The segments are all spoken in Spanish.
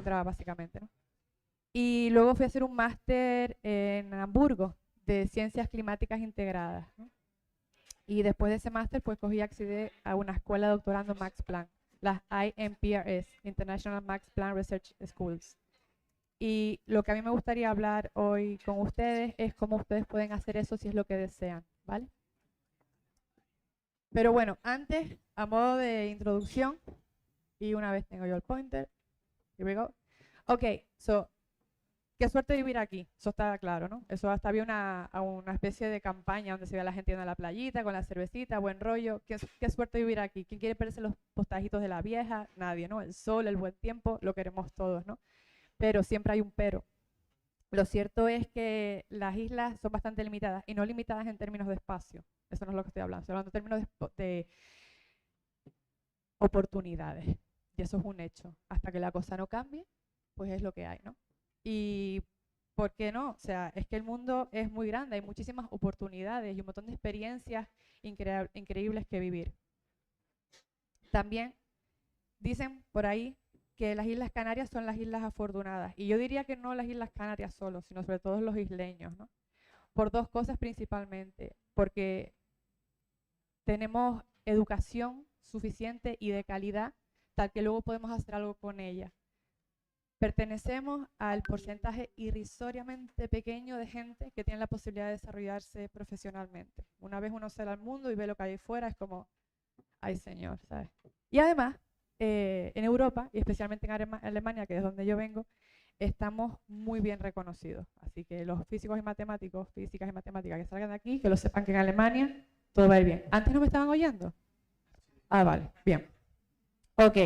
encontraba básicamente, ¿no? Y luego fui a hacer un máster en Hamburgo de Ciencias Climáticas Integradas, ¿no? Y después de ese máster, pues cogí y accedí a una escuela de doctorando Max Planck, las IMPRS, International Max Planck Research Schools. Y lo que a mí me gustaría hablar hoy con ustedes es cómo ustedes pueden hacer eso si es lo que desean, ¿vale? Pero bueno, antes, a modo de introducción, y una vez tengo yo el pointer, here we go. Ok, so, qué suerte vivir aquí, eso está claro, ¿no? Eso hasta había una especie de campaña donde se veía a la gente yendo a la playita con la cervecita, buen rollo. Qué suerte vivir aquí. ¿Quién quiere perderse los postajitos de la vieja? Nadie, ¿no? El sol, el buen tiempo, lo queremos todos, ¿no? Pero siempre hay un pero. Lo cierto es que las islas son bastante limitadas, y no limitadas en términos de espacio. Eso no es lo que estoy hablando. Estoy hablando en términos de oportunidades. Y eso es un hecho. Hasta que la cosa no cambie, pues es lo que hay, ¿no? Y ¿por qué no? O sea, es que el mundo es muy grande, hay muchísimas oportunidades y un montón de experiencias increíbles que vivir. También dicen por ahí que las Islas Canarias son las islas afortunadas. Y yo diría que no las Islas Canarias solo, sino sobre todo los isleños, ¿no? Por dos cosas principalmente. Porque tenemos educación suficiente y de calidad, tal que luego podemos hacer algo con ella. Pertenecemos al porcentaje irrisoriamente pequeño de gente que tiene la posibilidad de desarrollarse profesionalmente. Una vez uno sale al mundo y ve lo que hay fuera, es como, ay señor, ¿sabes? Y además, en Europa, y especialmente en Alemania, que es donde yo vengo, estamos muy bien reconocidos. Así que los físicos y matemáticos, físicas y matemáticas que salgan de aquí, que lo sepan que en Alemania todo va a ir bien. ¿Antes no me estaban oyendo? Ah, vale, bien. Ok.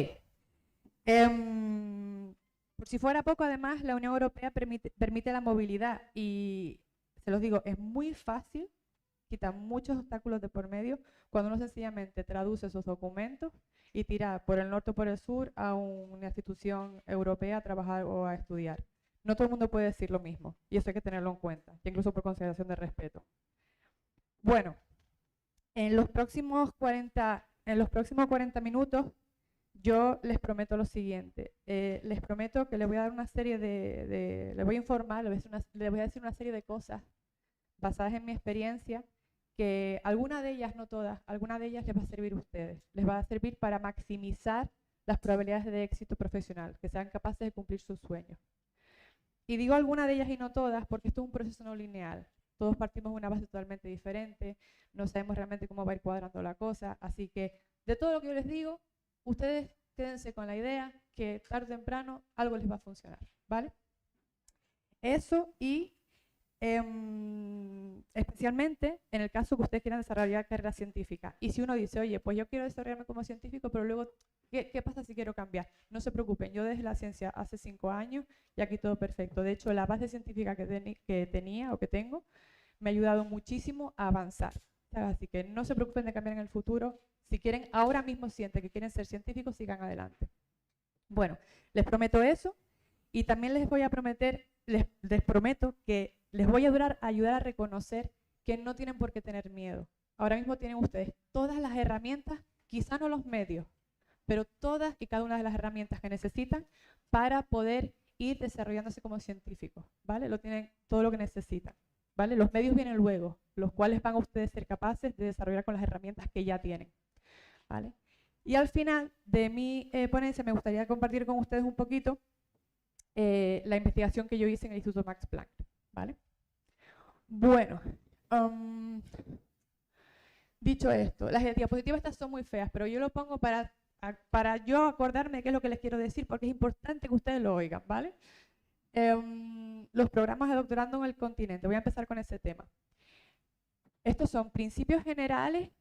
Por si fuera poco, además, la Unión Europea permite la movilidad y, se los digo, es muy fácil, quita muchos obstáculos de por medio cuando uno sencillamente traduce esos documentos y tira por el norte o por el sur a una institución europea a trabajar o a estudiar. No todo el mundo puede decir lo mismo y eso hay que tenerlo en cuenta, incluso por consideración de respeto. Bueno, en los próximos 40 minutos yo les prometo lo siguiente. Les prometo que les voy a dar una serie les voy a informar, les voy a decir una serie de cosas basadas en mi experiencia, que alguna de ellas, no todas, alguna de ellas les va a servir a ustedes. Les va a servir para maximizar las probabilidades de éxito profesional, que sean capaces de cumplir sus sueños. Y digo alguna de ellas y no todas porque esto es un proceso no lineal. Todos partimos de una base totalmente diferente, no sabemos realmente cómo va a ir cuadrando la cosa, así que de todo lo que yo les digo, ustedes quédense con la idea que tarde o temprano algo les va a funcionar, ¿vale? Eso y especialmente en el caso que ustedes quieran desarrollar carrera científica. Y si uno dice, oye, pues yo quiero desarrollarme como científico, pero luego, ¿qué pasa si quiero cambiar? No se preocupen, yo desde la ciencia hace 5 años y aquí todo perfecto. De hecho, la base científica que tenía o que tengo me ha ayudado muchísimo a avanzar. Así que no se preocupen de cambiar en el futuro. Si quieren, ahora mismo sienten que quieren ser científicos, sigan adelante. Bueno, les prometo eso y también les voy a prometer, les prometo que les voy a ayudar a reconocer que no tienen por qué tener miedo. Ahora mismo tienen ustedes todas las herramientas, quizá no los medios, pero todas y cada una de las herramientas que necesitan para poder ir desarrollándose como científicos, ¿vale? Lo tienen todo lo que necesitan, ¿vale? Los medios vienen luego, los cuales van a ustedes ser capaces de desarrollar con las herramientas que ya tienen, ¿vale? Y al final de mi ponencia me gustaría compartir con ustedes un poquito la investigación que yo hice en el Instituto Max Planck, ¿vale? Bueno, dicho esto, las diapositivas estas son muy feas, pero yo lo pongo para yo acordarme de qué es lo que les quiero decir, porque es importante que ustedes lo oigan, ¿vale? Los programas de doctorando en el continente, voy a empezar con ese tema. Estos son principios generales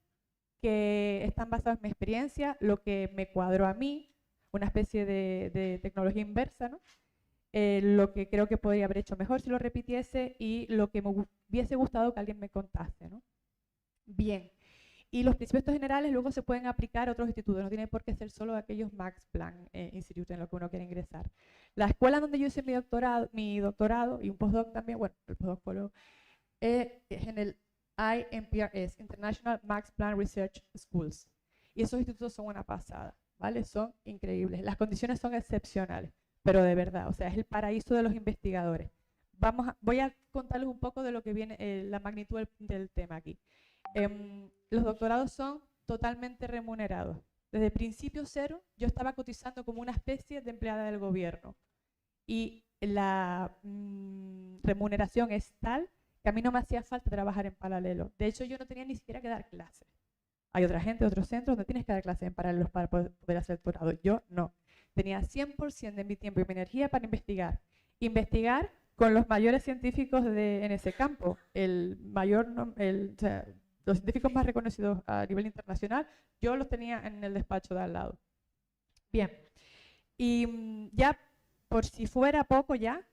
que están basados en mi experiencia, lo que me cuadró a mí, una especie de tecnología inversa, ¿no? Lo que creo que podría haber hecho mejor si lo repitiese y lo que me hubiese gustado que alguien me contase, ¿no? Bien, y los principios generales luego se pueden aplicar a otros institutos, no tiene por qué ser solo aquellos Max Planck Institute en lo que uno quiere ingresar. La escuela donde yo hice mi doctorado y un postdoc también, bueno, el postdoc fue luego, es en el IMPRS, International Max Planck Research Schools. Y esos institutos son una pasada, ¿vale? Son increíbles. Las condiciones son excepcionales. pero de verdad, o sea, es el paraíso de los investigadores. Voy a contarles un poco de lo que viene, la magnitud del tema aquí. Los doctorados son totalmente remunerados. Desde el principio cero, yo estaba cotizando como una especie de empleada del gobierno. Y la remuneración es tal que a mí no me hacía falta trabajar en paralelo. De hecho, yo no tenía ni siquiera que dar clases. Hay otra gente, otros centros donde tienes que dar clases en paralelo para poder hacer doctorado. Yo no. Tenía 100% de mi tiempo y mi energía para investigar. Investigar con los mayores científicos en ese campo. O sea, los científicos más reconocidos a nivel internacional, yo los tenía en el despacho de al lado. Bien. Y ya, por si fuera poco ya,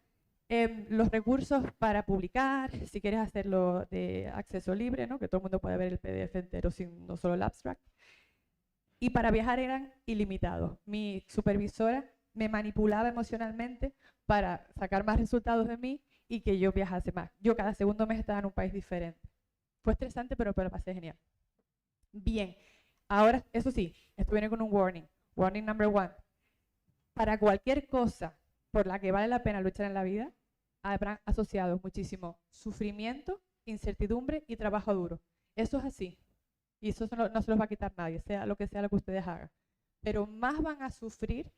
los recursos para publicar, si quieres hacerlo de acceso libre, ¿no? Que todo el mundo puede ver el PDF entero, no solo el abstract. Y para viajar eran ilimitados. Mi supervisora me manipulaba emocionalmente para sacar más resultados de mí y que yo viajase más. Yo cada segundo mes estaba en un país diferente. Fue estresante, pero lo pasé genial. Bien, ahora, eso sí, esto viene con un warning. Warning number 1. Para cualquier cosa por la que vale la pena luchar en la vida, habrán asociado muchísimo sufrimiento, incertidumbre y trabajo duro. Eso es así. Y eso no se los va a quitar nadie, sea lo que ustedes hagan. Pero más van a sufrir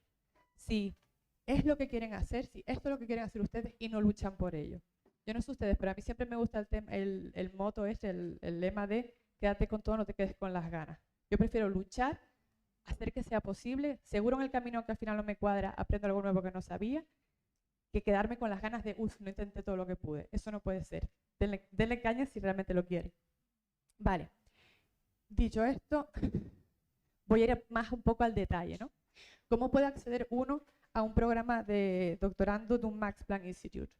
si es lo que quieren hacer, si esto es lo que quieren hacer ustedes y no luchan por ello. Yo no sé ustedes, pero a mí siempre me gusta el moto el lema de quédate con todo, no te quedes con las ganas. Yo prefiero luchar, hacer que sea posible, seguro en el camino que al final no me cuadra, aprendo algo nuevo que no sabía, que quedarme con las ganas de, no intenté todo lo que pude. Eso no puede ser. Denle caña si realmente lo quieren. Vale. Dicho esto, voy a ir más un poco al detalle, ¿no? ¿Cómo puede acceder uno a un programa de doctorando de un Max Planck Institute?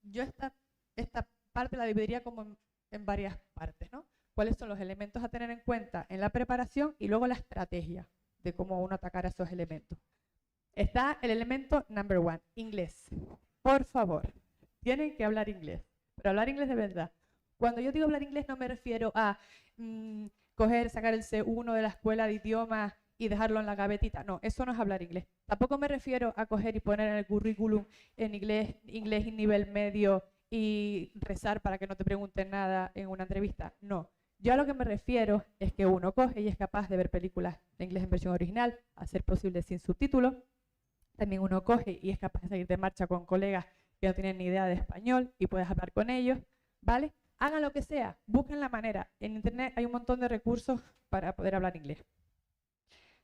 Yo esta parte la dividiría como en varias partes, ¿no? ¿Cuáles son los elementos a tener en cuenta en la preparación y luego la estrategia de cómo uno atacar a esos elementos? Está el elemento number 1, inglés. Por favor, tienen que hablar inglés, pero hablar inglés de verdad. Cuando yo digo hablar inglés no me refiero a sacar el C1 de la escuela de idiomas y dejarlo en la gavetita. No, eso no es hablar inglés. Tampoco me refiero a coger y poner en el currículum en inglés y nivel medio y rezar para que no te pregunten nada en una entrevista. No. Yo a lo que me refiero es que uno coge y es capaz de ver películas de inglés en versión original, a ser posible sin subtítulos. También uno coge y es capaz de salir de marcha con colegas que no tienen ni idea de español y puedes hablar con ellos, ¿vale? Hagan lo que sea, busquen la manera. En internet hay un montón de recursos para poder hablar inglés.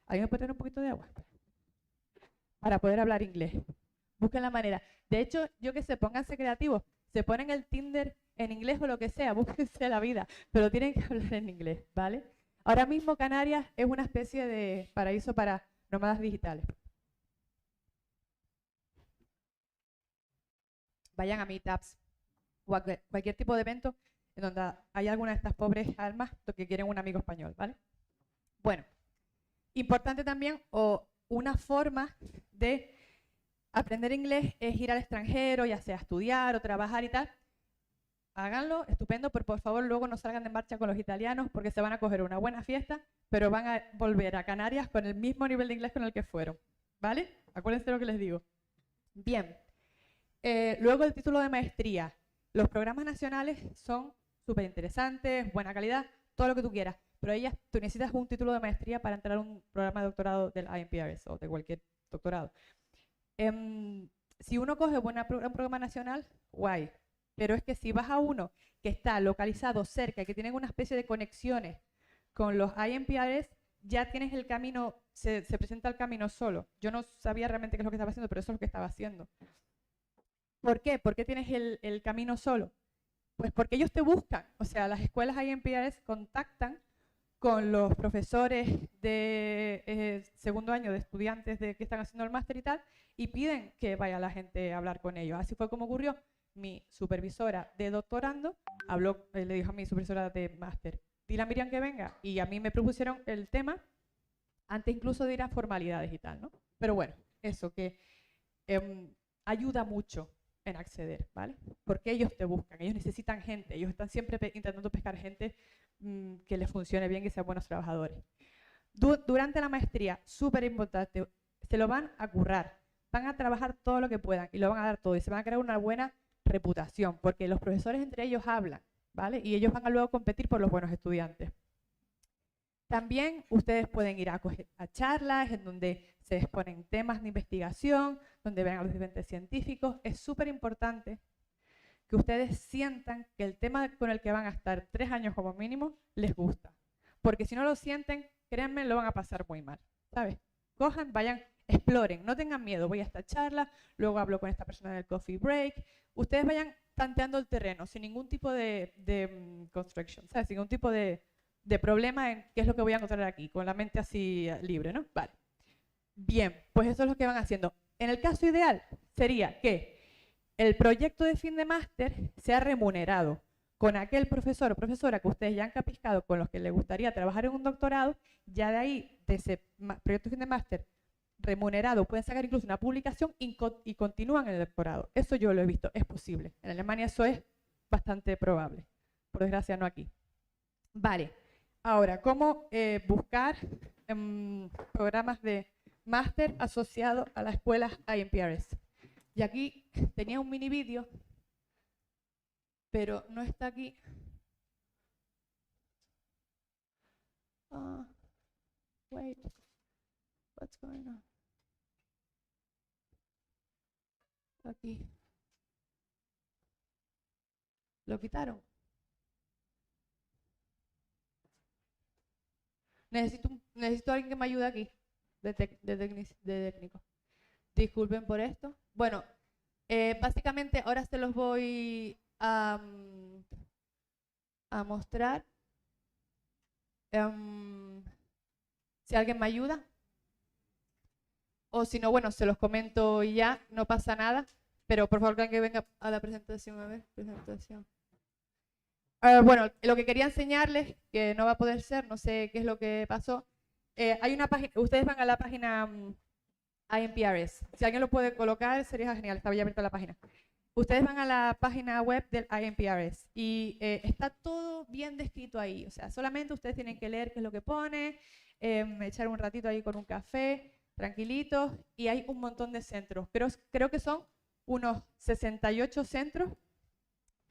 ¿Alguien me puede tener un poquito de agua? Para poder hablar inglés. Busquen la manera. De hecho, yo que sé, pónganse creativos. Se ponen el Tinder en inglés o lo que sea, búsquense la vida, pero tienen que hablar en inglés, ¿vale? Ahora mismo Canarias es una especie de paraíso para nómadas digitales. Vayan a meetups o a cualquier tipo de evento en donde hay alguna de estas pobres almas que quieren un amigo español, ¿vale? Bueno, importante también, o una forma de aprender inglés es ir al extranjero, ya sea estudiar o trabajar y tal. Háganlo, estupendo, pero por favor luego no salgan de marcha con los italianos porque se van a coger una buena fiesta, pero van a volver a Canarias con el mismo nivel de inglés con el que fueron, ¿vale? Acuérdense de lo que les digo. Bien, luego el título de maestría. Los programas nacionales son súper interesantes, buena calidad, todo lo que tú quieras, pero tú necesitas un título de maestría para entrar a un programa de doctorado del IMPRS o de cualquier doctorado. Si uno coge un programa nacional, guay, pero es que si vas a uno que está localizado cerca y que tiene una especie de conexiones con los IMPRS, ya tienes el camino, se presenta el camino solo. Yo no sabía realmente qué es lo que estaba haciendo, pero eso es lo que estaba haciendo. ¿Por qué? ¿Por qué tienes el camino solo? Pues porque ellos te buscan. O sea, las escuelas IMPRS contactan con los profesores de segundo año de estudiantes que están haciendo el máster y tal, y piden que vaya la gente a hablar con ellos. Así fue como ocurrió. Mi supervisora de doctorando le dijo a mi supervisora de máster, dile a Miriam que venga, y a mí me propusieron el tema antes incluso de ir a formalidades y tal, ¿no? Pero bueno, eso que ayuda mucho en acceder, ¿vale? Porque ellos te buscan, ellos necesitan gente, ellos están siempre intentando pescar gente que les funcione bien y sean buenos trabajadores. Durante la maestría, súper importante, se lo van a currar. van a trabajar todo lo que puedan y lo van a dar todo y se van a crear una buena reputación, porque los profesores entre ellos hablan, ¿vale? Y ellos van a luego competir por los buenos estudiantes. También ustedes pueden ir a charlas en donde se exponen temas de investigación, donde ven a los diferentes científicos. Es súper importante que ustedes sientan que el tema con el que van a estar 3 años como mínimo les gusta. Porque si no lo sienten, créanme, lo van a pasar muy mal, ¿sabes? Cojan, vayan, exploren, no tengan miedo. Voy a esta charla, luego hablo con esta persona en el coffee break. Ustedes vayan tanteando el terreno sin ningún tipo de construction, ¿sabes? Sin ningún tipo de problema en qué es lo que voy a encontrar aquí, con la mente así libre, ¿no? Vale. Bien, pues eso es lo que van haciendo. En el caso ideal sería que el proyecto de fin de máster sea remunerado con aquel profesor o profesora que ustedes ya han capiscado con los que les gustaría trabajar en un doctorado. Ya de ahí, de ese proyecto de fin de máster remunerado, pueden sacar incluso una publicación y continúan en el doctorado. Eso yo lo he visto, es posible. En Alemania eso es bastante probable. Por desgracia no aquí. Vale. Ahora, ¿cómo buscar programas de máster asociados a las escuelas IMPRS? Y aquí tenía un mini vídeo, pero no está aquí. Wait, what's going on? Aquí. ¿Lo quitaron? Necesito a alguien que me ayude aquí, de técnico. Disculpen por esto. Bueno, básicamente ahora se los voy a mostrar. Si alguien me ayuda. O si no, bueno, se los comento y ya, no pasa nada. Pero por favor, que venga a la presentación. A ver, presentación. Bueno, lo que quería enseñarles, que no va a poder ser, no sé qué es lo que pasó. Hay una página, ustedes van a la página IMPRS. Si alguien lo puede colocar, sería genial, estaba ya abierta la página. Ustedes van a la página web del IMPRS y está todo bien descrito ahí. O sea, solamente ustedes tienen que leer qué es lo que pone, echar un ratito ahí con un café, tranquilitos, y hay un montón de centros. Creo que son unos 68 centros.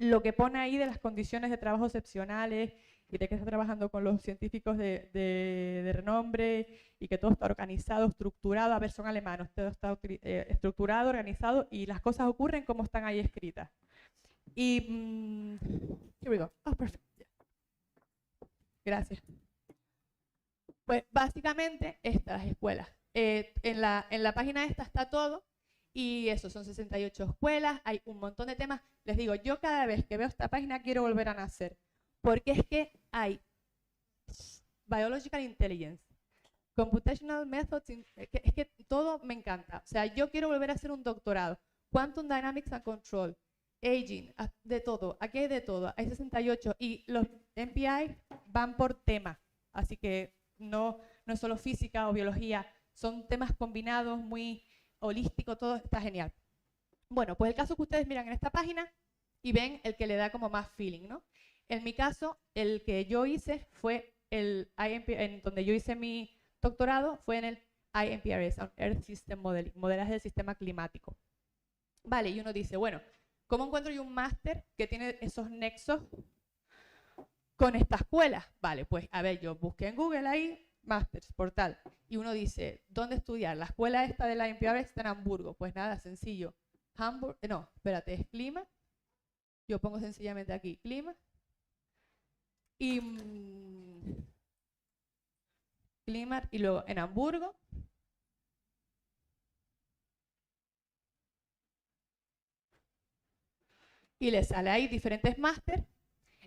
Lo que pone ahí de las condiciones de trabajo excepcionales y de que está trabajando con los científicos de renombre y que todo está organizado, estructurado. A ver, son alemanes, todo está estructurado, organizado y las cosas ocurren como están ahí escritas. Y, here we go. Oh, perfect. Gracias. Pues básicamente estas escuelas. En la página esta está todo. Y eso, son 68 escuelas, hay un montón de temas. Les digo, yo cada vez que veo esta página quiero volver a nacer, porque es que hay Biological Intelligence, Computational Methods, es que todo me encanta. O sea, yo quiero volver a hacer un doctorado. Quantum Dynamics and Control, Aging, de todo, aquí hay de todo, hay 68 y los MPI van por tema, así que no es solo física o biología, son temas combinados muy holístico, todo está genial. Bueno, pues el caso que ustedes miran en esta página y ven el que le da como más feeling, ¿no? En mi caso, el que yo hice fue el en donde yo hice mi doctorado, fue en el IMPRS, Earth System Modeling, modelaje del sistema climático. Vale, y uno dice, bueno, ¿cómo encuentro yo un máster que tiene esos nexos con esta escuela? Vale, pues a ver, yo busqué en Google ahí, Masters, portal, y uno dice, ¿dónde estudiar? La escuela esta de la IMPRS está en Hamburgo. Pues nada, sencillo. No, espérate, es clima. Yo pongo sencillamente aquí, clima. Y clima, y luego en Hamburgo. Y le sale ahí diferentes máster.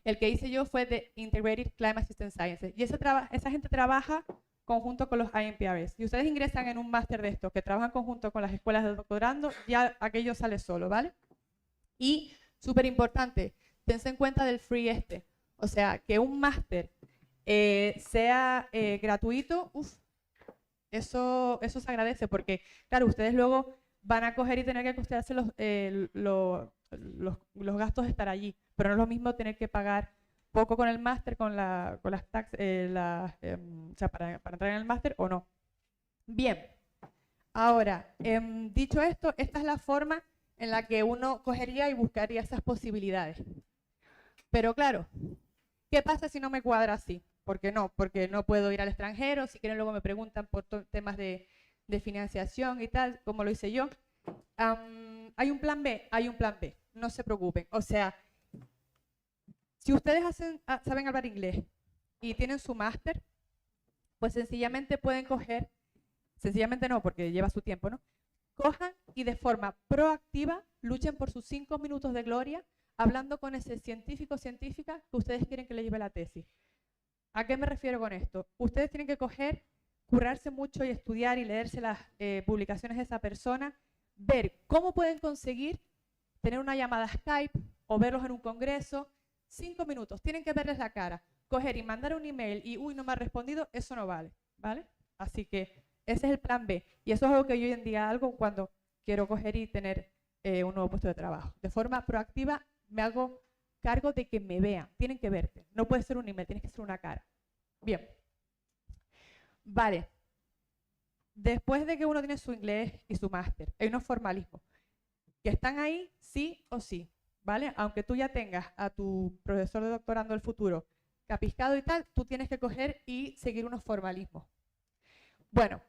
El que hice yo fue de Integrated Climate System Sciences. Y esa gente trabaja conjunto con los IMPRS. Si ustedes ingresan en un máster de estos que trabajan conjunto con las escuelas de doctorando, ya aquello sale solo, ¿vale? Y, súper importante, tense en cuenta del free este. O sea, que un máster sea gratuito, eso se agradece porque, claro, ustedes luego van a coger y tener que costearse los gastos de estar allí, pero no es lo mismo tener que pagar poco con el máster, con las taxas, o sea, para entrar en el máster o no. Bien, Ahora, dicho esto, esta es la forma en la que uno cogería y buscaría esas posibilidades. Pero claro, ¿qué pasa si no me cuadra así? ¿Por qué no? Porque no puedo ir al extranjero. Si quieren, luego me preguntan por temas de financiación y tal, como lo hice yo. ¿Hay un plan B? Hay un plan B. No se preocupen. O sea, si ustedes saben hablar inglés y tienen su máster, pues sencillamente pueden coger, sencillamente no, porque lleva su tiempo, ¿no? Cojan y de forma proactiva luchen por sus 5 minutos de gloria hablando con ese científico o científica que ustedes quieren que le lleve la tesis. ¿A qué me refiero con esto? Ustedes tienen que coger, currarse mucho y estudiar y leerse las publicaciones de esa persona, ver cómo pueden conseguir tener una llamada Skype o verlos en un congreso. 5 minutos, tienen que verles la cara. Coger y mandar un email y, uy, no me ha respondido, eso no vale, ¿vale? Así que ese es el plan B. Y eso es algo que yo hoy en día hago cuando quiero coger y tener un nuevo puesto de trabajo. De forma proactiva me hago cargo de que me vean. Tienen que verte. No puede ser un email, tienes que ser una cara. Bien. Vale. Después de que uno tiene su inglés y su máster, hay unos formalismos que están ahí sí o sí, ¿vale? Aunque tú ya tengas a tu profesor de doctorando del futuro capiscado y tal, tú tienes que coger y seguir unos formalismos. Bueno,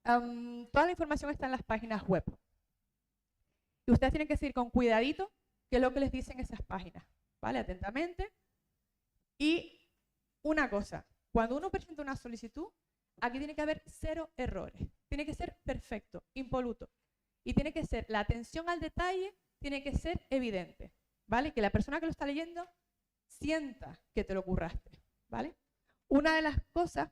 toda la información está en las páginas web. Y ustedes tienen que seguir con cuidadito qué es lo que les dicen esas páginas, ¿vale? Atentamente. Y una cosa, cuando uno presenta una solicitud, aquí tiene que haber 0 errores. Tiene que ser perfecto, impoluto. Y tiene que ser, la atención al detalle tiene que ser evidente, ¿vale? Que la persona que lo está leyendo sienta que te lo curraste, ¿vale? Una de las cosas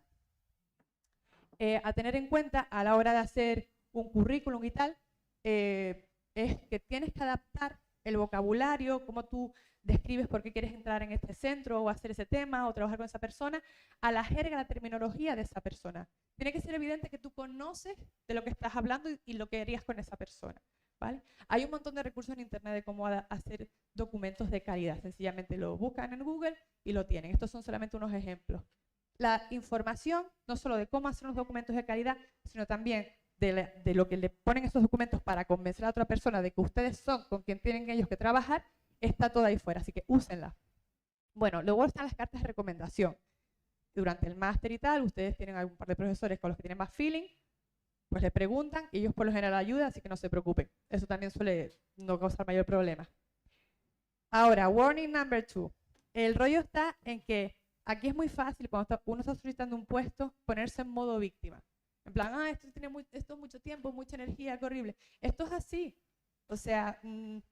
a tener en cuenta a la hora de hacer un currículum y tal, es que tienes que adaptar el vocabulario, cómo tú describes por qué quieres entrar en este centro o hacer ese tema o trabajar con esa persona, a la jerga, a la terminología de esa persona. Tiene que ser evidente que tú conoces de lo que estás hablando y lo que harías con esa persona, ¿vale? Hay un montón de recursos en internet de cómo hacer documentos de calidad. Sencillamente lo buscan en Google y lo tienen. Estos son solamente unos ejemplos. La información, no solo de cómo hacer unos documentos de calidad, sino también de lo que le ponen esos documentos para convencer a otra persona de que ustedes son con quien tienen ellos que trabajar, está toda ahí fuera, así que úsenla. Bueno, luego están las cartas de recomendación. Durante el máster y tal, ustedes tienen algún par de profesores con los que tienen más feeling, pues le preguntan y ellos por lo general ayudan, así que no se preocupen. Eso también suele no causar mayor problema. Ahora, warning number 2. El rollo está en que aquí es muy fácil, cuando uno está solicitando un puesto, ponerse en modo víctima. En plan, esto es mucho tiempo, mucha energía, qué horrible. Esto es así. O sea, en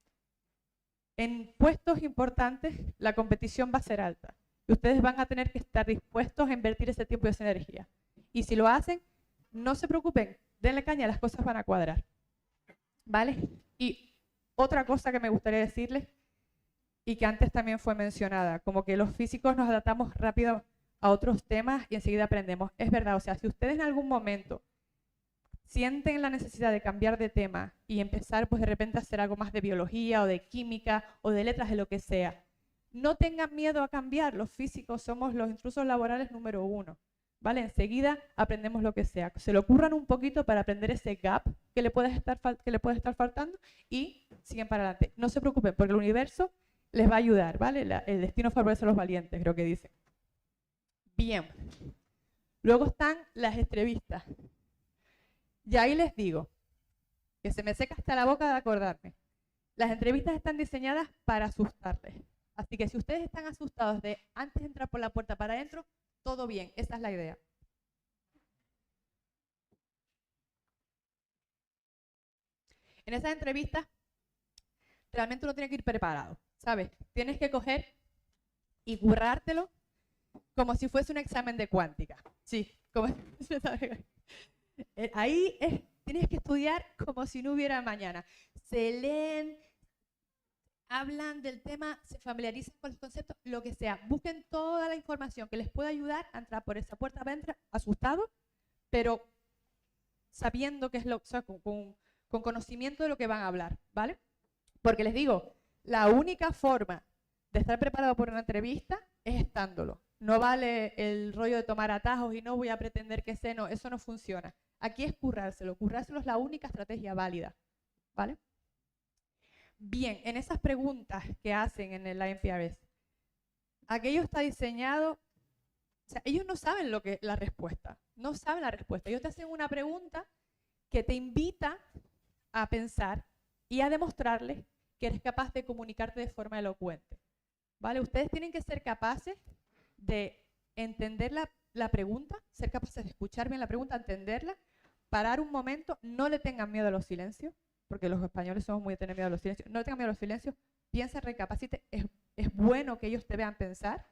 puestos importantes la competición va a ser alta. Y ustedes van a tener que estar dispuestos a invertir ese tiempo y esa energía. Y si lo hacen, no se preocupen, denle caña, las cosas van a cuadrar. ¿Vale? Y otra cosa que me gustaría decirles, y que antes también fue mencionada, como que los físicos nos adaptamos rápido a otros temas y enseguida aprendemos. Es verdad, o sea, si ustedes en algún momento sienten la necesidad de cambiar de tema y empezar pues de repente a hacer algo más de biología o de química o de letras, de lo que sea, no tengan miedo a cambiar. Los físicos somos los intrusos laborales número 1, ¿vale? Enseguida aprendemos lo que sea. Se lo curran un poquito para aprender ese gap que le puede estar faltando y siguen para adelante. No se preocupen, porque el universo les va a ayudar, ¿vale? El destino favorece a los valientes, creo que dicen. Bien. Luego están las entrevistas. Y ahí les digo, que se me seca hasta la boca de acordarme. Las entrevistas están diseñadas para asustarles. Así que si ustedes están asustados de antes de entrar por la puerta para adentro, todo bien, esa es la idea. En esas entrevistas, realmente uno tiene que ir preparado, ¿sabes? Tienes que coger y currártelo como si fuese un examen de cuántica. Sí, como ahí tienes que estudiar como si no hubiera mañana. Se leen, hablan del tema, se familiarizan con los conceptos, lo que sea. Busquen toda la información que les pueda ayudar a entrar por esa puerta adentro, asustados, pero sabiendo que es lo, o sea, con conocimiento de lo que van a hablar, ¿vale? Porque les digo, la única forma de estar preparado por una entrevista es estándolo. No vale el rollo de tomar atajos y no voy a pretender que sé, no, eso no funciona. Aquí es currárselo. Currárselo es la única estrategia válida, ¿vale? Bien, en esas preguntas que hacen en el IMPRS, aquello está diseñado, o sea, ellos no saben la respuesta, no saben la respuesta. Ellos te hacen una pregunta que te invita a pensar y a demostrarles que eres capaz de comunicarte de forma elocuente, ¿vale? Ustedes tienen que ser capaces de entender la pregunta, ser capaces de escuchar bien la pregunta, entenderla, parar un momento, no le tengan miedo a los silencios, porque los españoles somos muy de tener miedo a los silencios, no le tengan miedo a los silencios, piensa, recapacite, es bueno que ellos te vean pensar,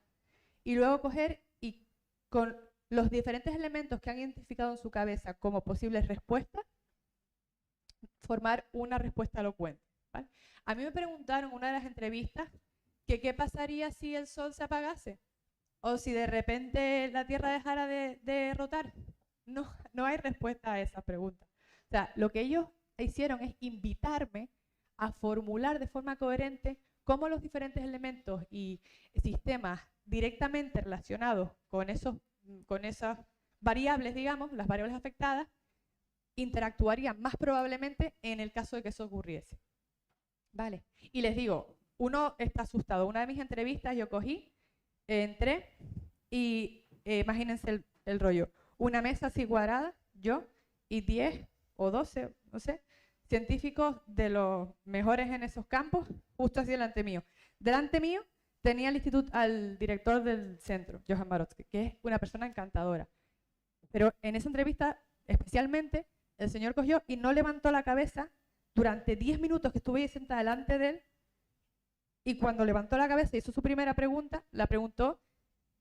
y luego coger y con los diferentes elementos que han identificado en su cabeza como posibles respuestas, formar una respuesta elocuente, ¿vale? A mí me preguntaron en una de las entrevistas que qué pasaría si el sol se apagase o si de repente la Tierra dejara de rotar. No hay respuesta a esa pregunta. O sea, lo que ellos hicieron es invitarme a formular de forma coherente cómo los diferentes elementos y sistemas directamente relacionados con esas variables, digamos, las variables afectadas, interactuarían más probablemente en el caso de que eso ocurriese. ¿Vale? Y les digo, uno está asustado. Una de mis entrevistas yo cogí, entré y imagínense el rollo. Una mesa así cuadrada, yo y 10 o 12, no sé, científicos de los mejores en esos campos, justo así delante mío. Delante mío tenía al director del centro, Johan Barotsky, que es una persona encantadora. Pero en esa entrevista, especialmente, el señor cogió y no levantó la cabeza durante 10 minutos que estuve ahí sentada delante de él, y cuando levantó la cabeza y hizo su primera pregunta, la preguntó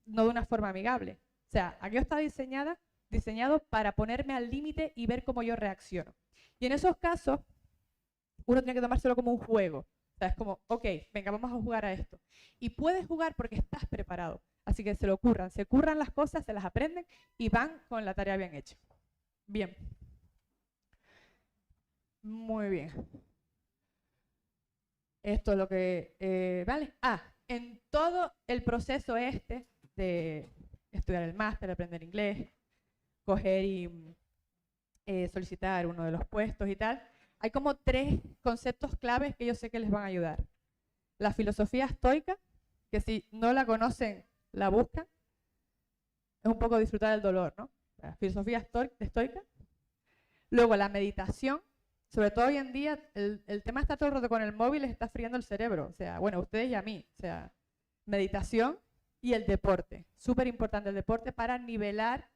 no de una forma amigable. O sea, aquello está diseñado para ponerme al límite y ver cómo yo reacciono. Y en esos casos, uno tiene que tomárselo como un juego. O sea, es como, ok, venga, vamos a jugar a esto. Y puedes jugar porque estás preparado. Así que se curran las cosas, se las aprenden y van con la tarea bien hecha. Bien. Muy bien. Esto es lo que vale. En todo el proceso de estudiar el máster, aprender inglés, coger y solicitar uno de los puestos y tal, hay como 3 conceptos claves que yo sé que les van a ayudar. La filosofía estoica, que si no la conocen, la buscan. Es un poco disfrutar del dolor, ¿no? La filosofía estoica. Luego la meditación. Sobre todo hoy en día, el tema de estar todo el rato con el móvil les está friando el cerebro. O sea, bueno, a ustedes y a mí. O sea, meditación y el deporte. Súper importante el deporte para nivelar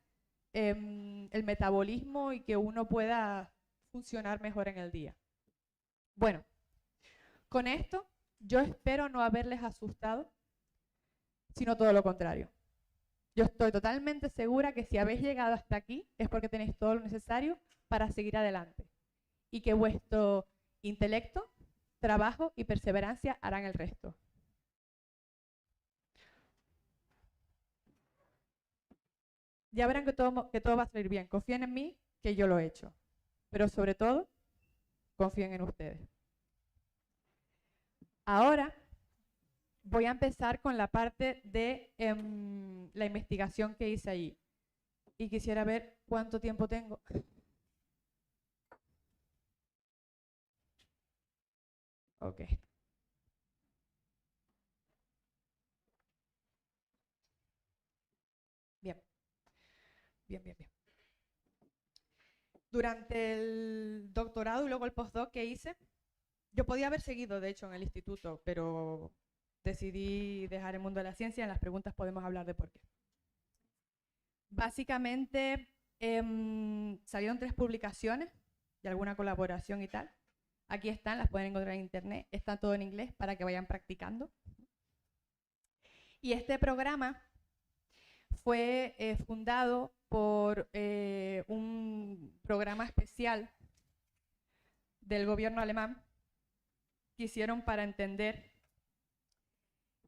el metabolismo y que uno pueda funcionar mejor en el día. Bueno, con esto yo espero no haberles asustado, sino todo lo contrario. Yo estoy totalmente segura que si habéis llegado hasta aquí es porque tenéis todo lo necesario para seguir adelante y que vuestro intelecto, trabajo y perseverancia harán el resto. Ya verán que todo va a salir bien. Confíen en mí, que yo lo he hecho. Pero sobre todo, confíen en ustedes. Ahora voy a empezar con la parte de la investigación que hice allí. Y quisiera ver cuánto tiempo tengo. Ok. Bien. Bien. Durante el doctorado y luego el postdoc que hice, yo podía haber seguido, de hecho, en el instituto, pero decidí dejar el mundo de la ciencia y en las preguntas podemos hablar de por qué. Básicamente, salieron 3 publicaciones y alguna colaboración y tal. Aquí están, las pueden encontrar en internet. Está todo en inglés para que vayan practicando. Y este programa fue fundado por un programa especial del gobierno alemán que hicieron para entender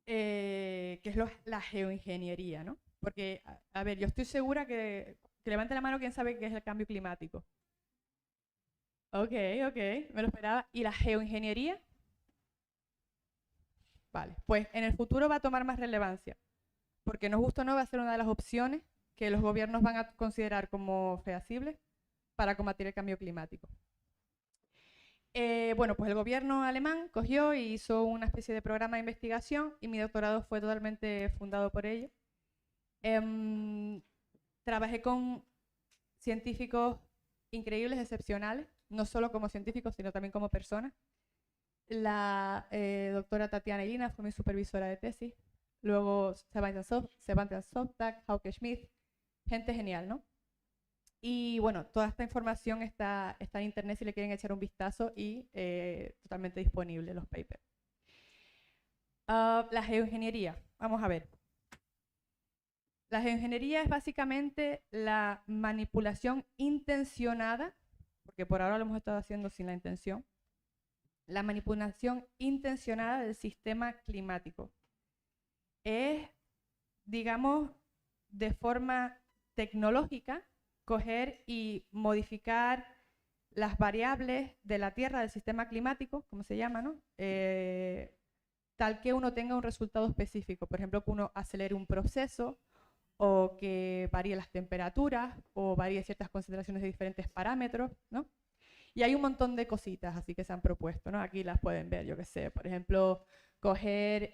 qué es la geoingeniería, ¿no? Porque, a ver, yo estoy segura que levante la mano quien sabe qué es el cambio climático. Ok, me lo esperaba. ¿Y la geoingeniería? Vale, pues en el futuro va a tomar más relevancia, porque nos gusta o no va a ser una de las opciones que los gobiernos van a considerar como feasibles para combatir el cambio climático. Bueno, pues el gobierno alemán cogió y hizo una especie de programa de investigación y mi doctorado fue totalmente fundado por ello. Trabajé con científicos increíbles, excepcionales, no solo como científicos, sino también como personas. La doctora Tatiana Irina fue mi supervisora de tesis. Luego Sebastian Softag, Hauke Schmidt, gente genial, ¿no? Y bueno, toda esta información está en internet si le quieren echar un vistazo y totalmente disponible los papers. La geoingeniería, vamos a ver. La geoingeniería es básicamente la manipulación intencionada, porque por ahora lo hemos estado haciendo sin la intención, la manipulación intencionada del sistema climático. Es, digamos, de forma tecnológica, coger y modificar las variables de la Tierra, del sistema climático, como se llama, ¿no? Tal que uno tenga un resultado específico. Por ejemplo, que uno acelere un proceso, o que varíe las temperaturas, o varíe ciertas concentraciones de diferentes parámetros, ¿no? Y hay un montón de cositas así que se han propuesto, ¿no? Aquí las pueden ver, yo qué sé, por ejemplo, coger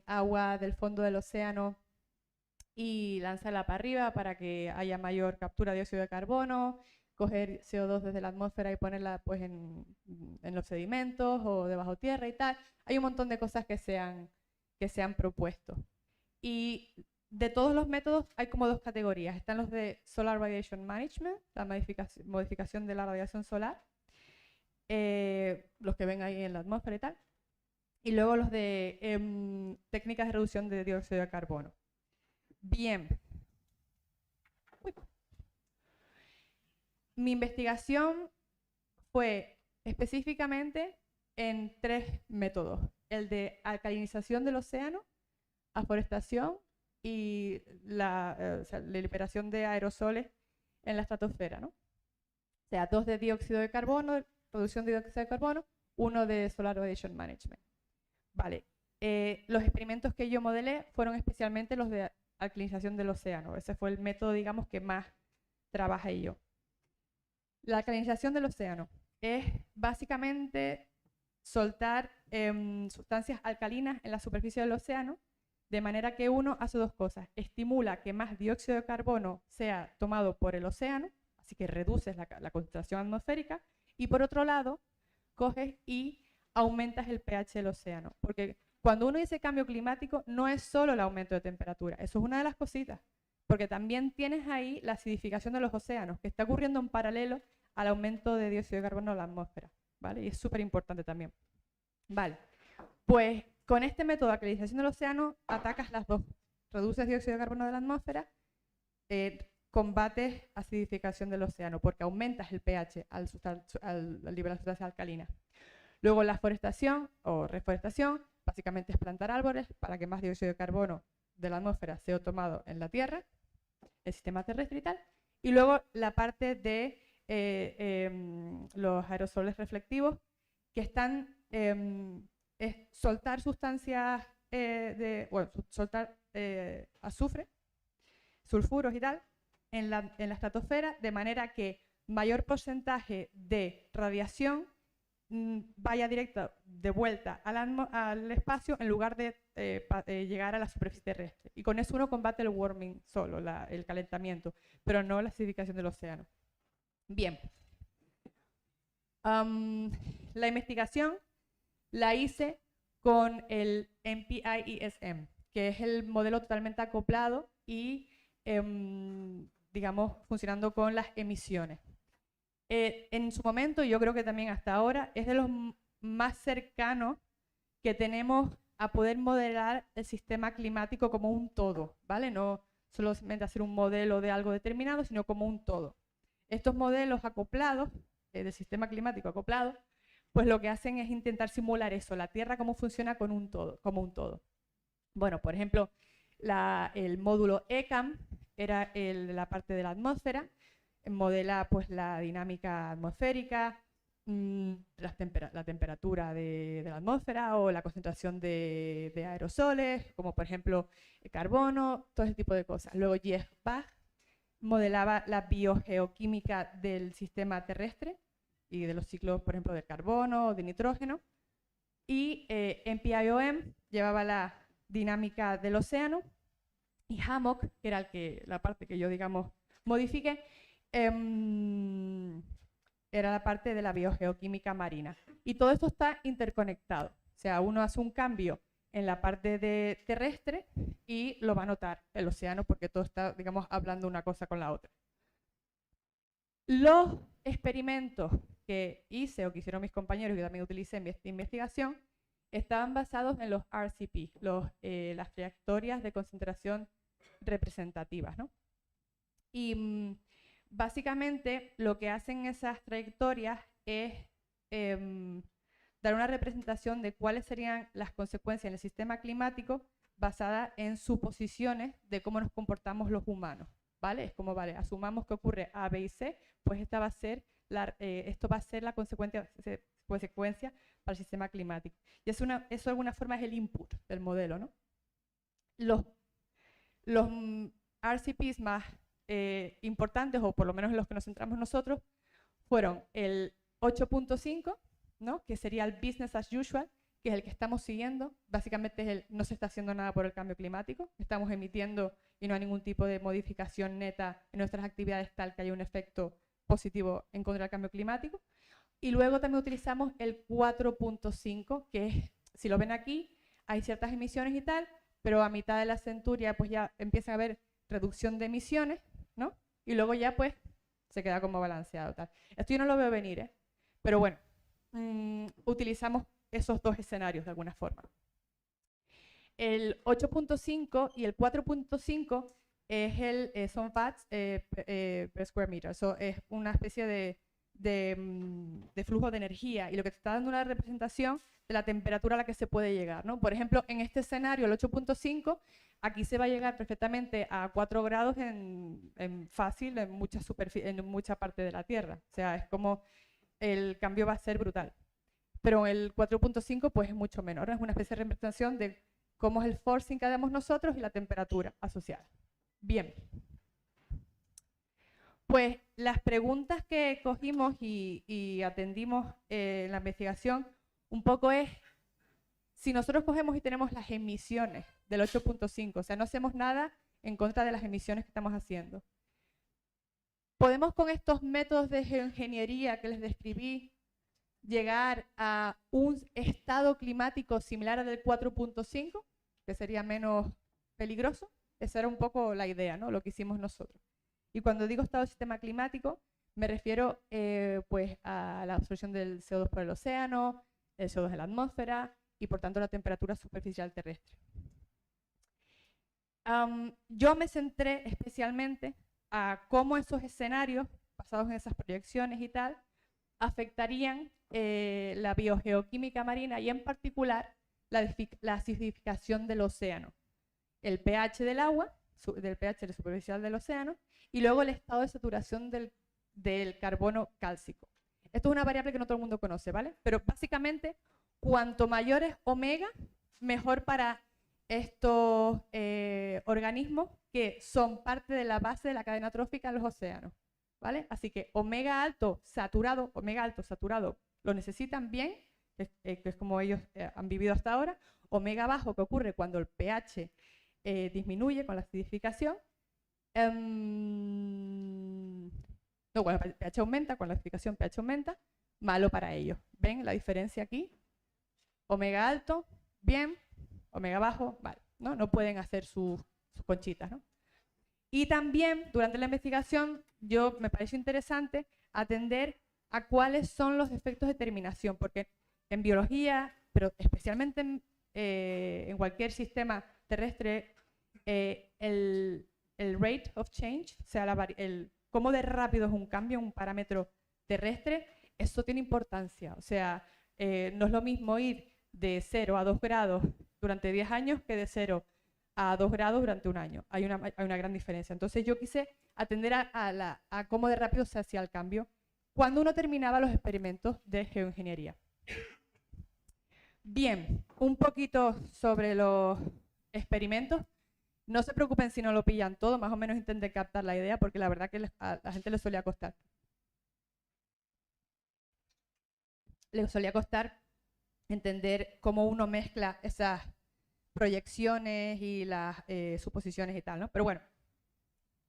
agua del fondo del océano y lanzarla para arriba para que haya mayor captura de dióxido de carbono, coger CO2 desde la atmósfera y ponerla pues en los sedimentos o debajo tierra y tal. Hay un montón de cosas que se han propuesto. Y de todos los métodos hay como dos categorías. Están los de Solar Radiation Management, la modificación de la radiación solar, los que ven ahí en la atmósfera y tal. Y luego los de técnicas de reducción de dióxido de carbono. Bien. Uy. Mi investigación fue específicamente en 3 métodos. El de alcalinización del océano, aforestación y la liberación de aerosoles en la estratosfera, ¿no? O sea, 2 de dióxido de carbono, reducción de dióxido de carbono, 1 de Solar Radiation Management. Vale. Los experimentos que yo modelé fueron especialmente los de alcalinización del océano. Ese fue el método, digamos, que más trabajé yo. La alcalinización del océano es básicamente soltar sustancias alcalinas en la superficie del océano, de manera que uno hace 2 cosas. Estimula que más dióxido de carbono sea tomado por el océano, así que reduces la concentración atmosférica, y por otro lado, coges y aumentas el pH del océano. Porque cuando uno dice cambio climático, no es solo el aumento de temperatura, eso es una de las cositas, porque también tienes ahí la acidificación de los océanos, que está ocurriendo en paralelo al aumento de dióxido de carbono en la atmósfera, ¿vale? Y es súper importante también. Vale, pues con este método de alcalinización del océano atacas las dos. Reduces dióxido de carbono de la atmósfera, combates acidificación del océano, porque aumentas el pH al liberar sustancias alcalinas. Luego la forestación o reforestación, básicamente es plantar árboles para que más dióxido de carbono de la atmósfera sea tomado en la Tierra, el sistema terrestre y tal. Y luego la parte de los aerosoles reflectivos, que están es soltar sustancias soltar azufre, sulfuros y tal en la estratosfera, de manera que mayor porcentaje de radiación vaya directo de vuelta al espacio en lugar de llegar a la superficie terrestre. Y con eso uno combate el warming solo, el calentamiento, pero no la acidificación del océano. Bien. La investigación la hice con el MPI-ESM, que es el modelo totalmente acoplado y, digamos, funcionando con las emisiones. En su momento, yo creo que también hasta ahora, es de los más cercanos que tenemos a poder modelar el sistema climático como un todo, ¿vale? No solamente hacer un modelo de algo determinado, sino como un todo. Estos modelos acoplados, del sistema climático acoplado, pues lo que hacen es intentar simular eso, la Tierra cómo funciona como un todo. Bueno, por ejemplo, el módulo ECAM era la parte de la atmósfera, modela pues la dinámica atmosférica, la temperatura de la atmósfera o la concentración de aerosoles, como por ejemplo el carbono, todo ese tipo de cosas. Luego Jeff Bach modelaba la biogeoquímica del sistema terrestre y de los ciclos, por ejemplo, del carbono o de nitrógeno. Y NPIOM llevaba la dinámica del océano. Y HAMOC, que era la parte que yo, digamos, modifiqué, era la parte de la biogeoquímica marina. Y todo esto está interconectado. O sea, uno hace un cambio en la parte de terrestre y lo va a notar el océano porque todo está, digamos, hablando una cosa con la otra. Los experimentos que hice o que hicieron mis compañeros y que también utilicé en mi investigación estaban basados en los RCP, las trayectorias de concentración representativas, ¿no? Y básicamente lo que hacen esas trayectorias es dar una representación de cuáles serían las consecuencias en el sistema climático basada en suposiciones de cómo nos comportamos los humanos, ¿vale? Es como, vale, asumamos que ocurre A, B y C, pues esto va a ser la consecuencia para el sistema climático. Y eso de alguna forma es el input del modelo, ¿no? Los RCPs más importantes, o por lo menos en los que nos centramos nosotros, fueron el 8.5, ¿no? Que sería el business as usual, que es el que estamos siguiendo. Básicamente no se está haciendo nada por el cambio climático, estamos emitiendo y no hay ningún tipo de modificación neta en nuestras actividades tal que haya un efecto positivo en contra del cambio climático. Y luego también utilizamos el 4.5, que es, si lo ven aquí, hay ciertas emisiones y tal, pero a mitad de la centuria pues ya empieza a haber reducción de emisiones, ¿no? Y luego ya pues se queda como balanceado, tal. Esto yo no lo veo venir, ¿eh? Pero bueno, utilizamos esos dos escenarios de alguna forma. El 8.5 y el 4.5 son watts per square meter. Eso es una especie de flujo de energía y lo que te está dando una representación de la temperatura a la que se puede llegar, ¿no? Por ejemplo, en este escenario, el 8.5, aquí se va a llegar perfectamente a 4 grados fácil en mucha parte de la Tierra. O sea, es como el cambio va a ser brutal. Pero el 4.5 pues es mucho menor, es una especie de representación de cómo es el forcing que hacemos nosotros y la temperatura asociada. Bien. Pues las preguntas que cogimos y atendimos en la investigación un poco es, si nosotros cogemos y tenemos las emisiones del 8.5, o sea, no hacemos nada en contra de las emisiones que estamos haciendo, ¿podemos con estos métodos de geoingeniería que les describí llegar a un estado climático similar al del 4.5, que sería menos peligroso? Esa era un poco la idea, ¿no? Lo que hicimos nosotros. Y cuando digo estado del sistema climático, me refiero pues a la absorción del CO2 por el océano, el CO2 en la atmósfera y por tanto la temperatura superficial terrestre. Yo me centré especialmente a cómo esos escenarios, basados en esas proyecciones y tal, afectarían la biogeoquímica marina y en particular la acidificación del océano, el pH del agua, del pH superficial del océano, y luego el estado de saturación del carbono cálcico. Esto es una variable que no todo el mundo conoce, ¿vale? Pero básicamente, cuanto mayor es omega, mejor para estos organismos que son parte de la base de la cadena trófica en los océanos, ¿vale? Así que omega alto saturado, lo necesitan bien, que es como ellos han vivido hasta ahora. Omega bajo, que ocurre cuando el pH disminuye con la acidificación. No, cuando el pH aumenta, con la acidificación pH aumenta, malo para ellos. ¿Ven la diferencia aquí? Omega alto, bien, omega bajo, vale, ¿no? No pueden hacer sus conchitas, ¿no? Y también, durante la investigación, me pareció interesante atender a cuáles son los efectos de terminación, porque en biología, pero especialmente en cualquier sistema terrestre, el rate of change, o sea, cómo de rápido es un cambio, un parámetro terrestre, eso tiene importancia. O sea, no es lo mismo ir de 0 a 2 grados durante 10 años que de 0 a 2 grados durante un año. Hay una gran diferencia. Entonces yo quise atender a cómo de rápido se hacía el cambio cuando uno terminaba los experimentos de geoingeniería. Bien, un poquito sobre los experimentos. No se preocupen si no lo pillan todo, más o menos intenten captar la idea, porque la verdad que a la gente le solía costar. Le solía costar entender cómo uno mezcla esas proyecciones y las suposiciones y tal, ¿no? Pero bueno,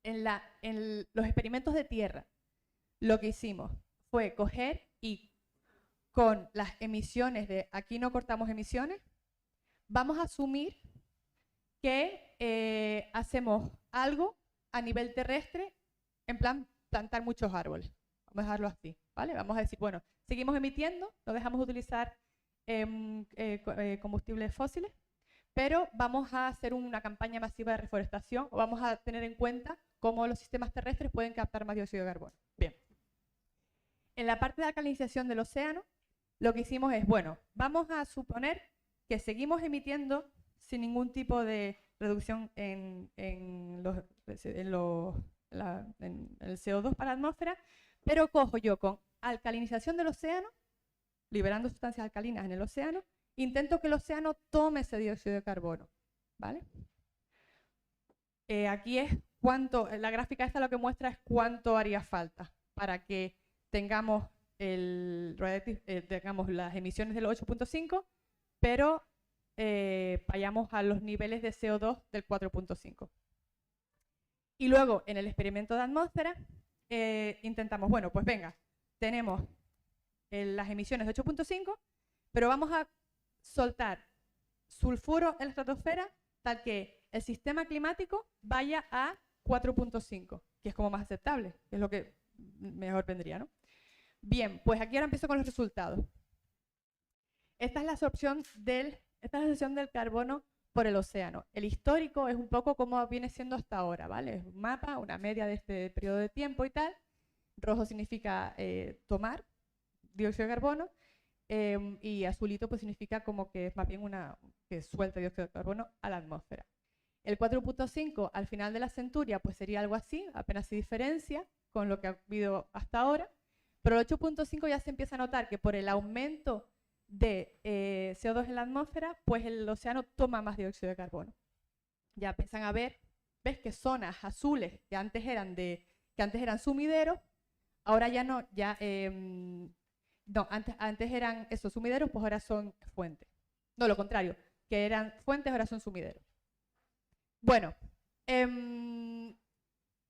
en los experimentos de tierra, lo que hicimos fue coger y con las emisiones de, aquí no cortamos emisiones, vamos a asumir que hacemos algo a nivel terrestre, en plan plantar muchos árboles. Vamos a dejarlo así, ¿vale? Vamos a decir, bueno, seguimos emitiendo, no dejamos de utilizar combustibles fósiles, pero vamos a hacer una campaña masiva de reforestación o vamos a tener en cuenta cómo los sistemas terrestres pueden captar más dióxido de carbono. Bien. En la parte de alcalinización del océano, lo que hicimos es, bueno, vamos a suponer que seguimos emitiendo sin ningún tipo de reducción en el CO2 para la atmósfera, pero cojo yo con alcalinización del océano, liberando sustancias alcalinas en el océano, intento que el océano tome ese dióxido de carbono, ¿vale? Aquí es cuánto, la gráfica esta lo que muestra es cuánto haría falta para que tengamos, tengamos las emisiones del 8.5, pero vayamos a los niveles de CO2 del 4.5. Y luego, en el experimento de atmósfera, intentamos, bueno, pues venga, tenemos las emisiones de 8.5, pero vamos a soltar sulfuro en la estratosfera tal que el sistema climático vaya a 4.5, que es como más aceptable, que es lo que mejor vendría, ¿no? Bien, pues aquí ahora empiezo con los resultados. Esta es la absorción del carbono por el océano. El histórico es un poco como viene siendo hasta ahora, ¿vale? Es un mapa, una media de este periodo de tiempo y tal. Rojo significa tomar dióxido de carbono y azulito pues significa como que es más bien que suelta dióxido de carbono a la atmósfera. El 4.5 al final de la centuria pues sería algo así, apenas se diferencia con lo que ha habido hasta ahora, pero el 8.5 ya se empieza a notar que por el aumento de CO2 en la atmósfera, pues el océano toma más dióxido de carbono. Ya empiezan a ver, ves que zonas azules que antes eran sumideros, ahora ya no, antes eran esos sumideros, pues ahora son fuentes. No, lo contrario, que eran fuentes, ahora son sumideros. Bueno, en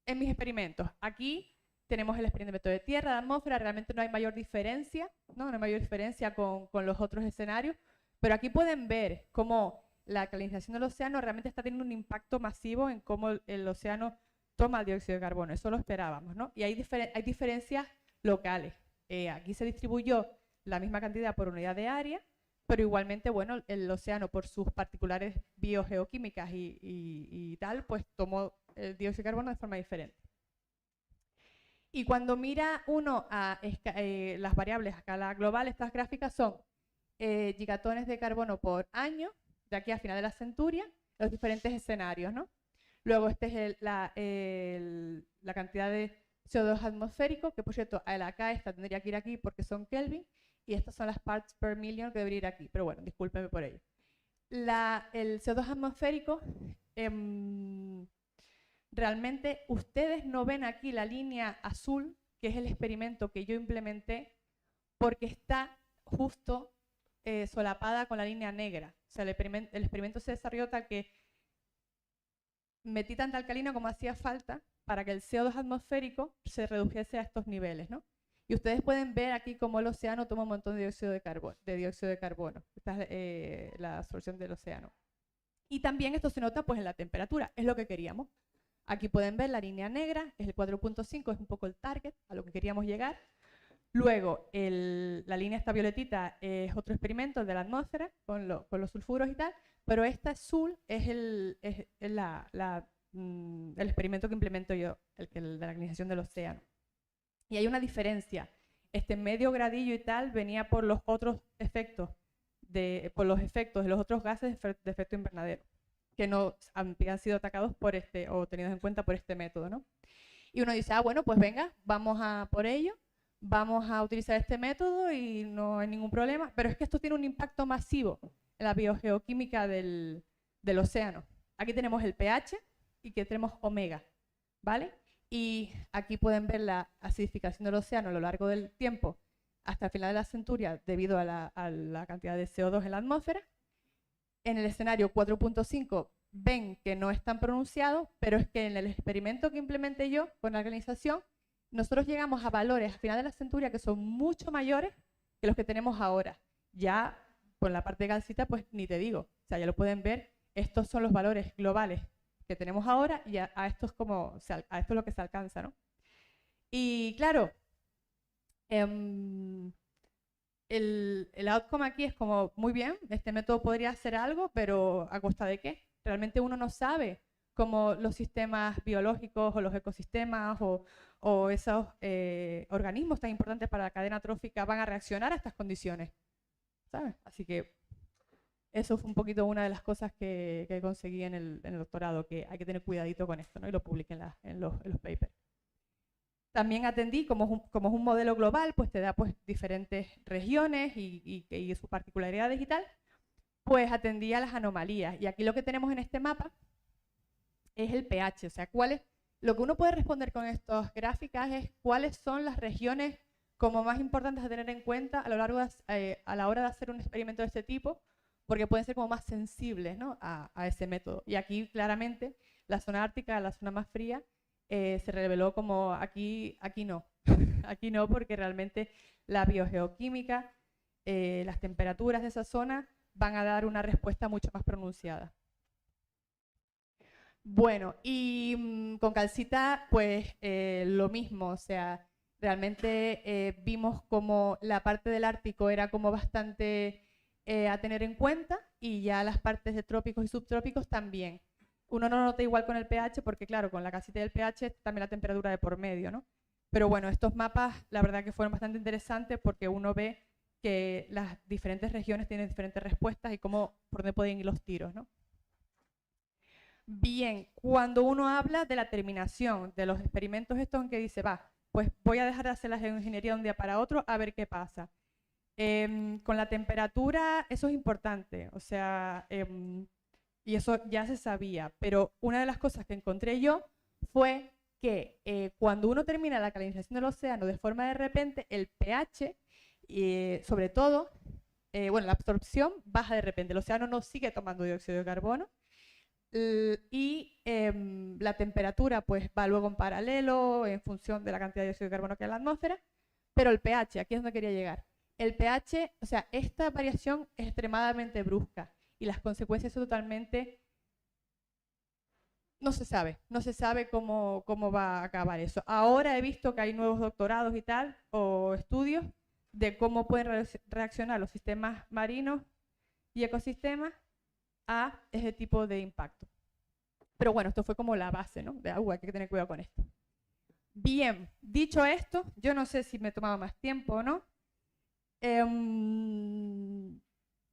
mis experimentos, aquí tenemos el experimento de tierra, de atmósfera, realmente no hay mayor diferencia, no hay mayor diferencia con los otros escenarios, pero aquí pueden ver cómo la alcalinización del océano realmente está teniendo un impacto masivo en cómo el océano toma el dióxido de carbono, eso lo esperábamos, ¿no? Y hay diferencias locales. Aquí se distribuyó la misma cantidad por unidad de área, pero igualmente, bueno, el océano por sus particulares biogeoquímicas y tal, pues tomó el dióxido de carbono de forma diferente. Y cuando mira uno a las variables a escala global, estas gráficas son gigatones de carbono por año, de aquí a final de la centuria, los diferentes escenarios, ¿no? Luego este es la cantidad de CO2 atmosférico, que por cierto, acá esta tendría que ir aquí porque son Kelvin, y estas son las parts per million que debería ir aquí, pero bueno, discúlpenme por ello. El CO2 atmosférico, realmente ustedes no ven aquí la línea azul, que es el experimento que yo implementé, porque está justo solapada con la línea negra. O sea, el experimento se desarrolló tal que metí tanta alcalina como hacía falta para que el CO2 atmosférico se redujese a estos niveles, ¿no? Y ustedes pueden ver aquí cómo el océano toma un montón de dióxido de carbono. Esta es la absorción del océano. Y también esto se nota pues en la temperatura, es lo que queríamos. Aquí pueden ver la línea negra, es el 4.5, es un poco el target a lo que queríamos llegar. Luego, la línea esta violetita es otro experimento de la atmósfera con los sulfuros y tal, pero esta azul es el experimento que implemento yo, el de la alcalinización del océano. Y hay una diferencia. Este medio gradillo y tal venía por los otros efectos, por los efectos de los otros gases de efecto invernadero, que no han sido atacados por o tenidos en cuenta por este método, ¿no? Y uno dice, bueno, pues venga, vamos a por ello, vamos a utilizar este método y no hay ningún problema, pero es que esto tiene un impacto masivo en la biogeoquímica del océano. Aquí tenemos el pH y aquí tenemos omega, ¿vale? Y aquí pueden ver la acidificación del océano a lo largo del tiempo hasta el final de la centuria debido a la cantidad de CO2 en la atmósfera. En el escenario 4.5 ven que no es tan pronunciado, pero es que en el experimento que implementé yo con la organización, nosotros llegamos a valores al final de la centuria que son mucho mayores que los que tenemos ahora. Ya con la parte de calcita, pues ni te digo, o sea, ya lo pueden ver, estos son los valores globales que tenemos ahora y a esto es a esto es lo que se alcanza, ¿no? Y claro, el outcome aquí es como, muy bien, este método podría hacer algo, pero ¿a costa de qué? Realmente uno no sabe cómo los sistemas biológicos o los ecosistemas o esos organismos tan importantes para la cadena trófica van a reaccionar a estas condiciones, ¿sabes? Así que eso fue un poquito una de las cosas que conseguí en el doctorado, que hay que tener cuidadito con esto, ¿no? Y lo publiqué en los papers. También atendí, como es un modelo global, pues te da pues diferentes regiones y sus particularidades y tal, pues atendí a las anomalías. Y aquí lo que tenemos en este mapa es el pH, o sea, lo que uno puede responder con estas gráficas es cuáles son las regiones como más importantes a tener en cuenta a la hora de hacer un experimento de este tipo, porque pueden ser como más sensibles, ¿no? a ese método. Y aquí claramente la zona ártica, la zona más fría, se reveló como aquí no, aquí no, porque realmente la biogeoquímica, las temperaturas de esa zona van a dar una respuesta mucho más pronunciada. Bueno, y con calcita pues lo mismo, o sea, realmente vimos como la parte del Ártico era como bastante a tener en cuenta y ya las partes de trópicos y subtrópicos también. Uno no nota igual con el pH porque claro, con la casita del pH también la temperatura de por medio, ¿no? Pero bueno, estos mapas la verdad que fueron bastante interesantes porque uno ve que las diferentes regiones tienen diferentes respuestas y por dónde pueden ir los tiros, ¿no? Bien, cuando uno habla de la terminación de los experimentos estos en que dice, va, pues voy a dejar de hacer la geoingeniería de un día para otro a ver qué pasa. Con la temperatura eso es importante, o sea, y eso ya se sabía, pero una de las cosas que encontré yo fue que cuando uno termina la calinización del océano de forma de repente, el pH, sobre todo, bueno, la absorción baja de repente, el océano no sigue tomando dióxido de carbono, y la temperatura pues va luego en paralelo en función de la cantidad de dióxido de carbono que hay en la atmósfera, pero el pH, aquí es donde quería llegar. El pH, o sea, esta variación es extremadamente brusca y las consecuencias son totalmente... No se sabe cómo va a acabar eso. Ahora he visto que hay nuevos doctorados y tal, o estudios de cómo pueden reaccionar los sistemas marinos y ecosistemas a ese tipo de impacto. Pero bueno, esto fue como la base, ¿no? De agua, hay que tener cuidado con esto. Bien, dicho esto, yo no sé si me tomaba más tiempo o no.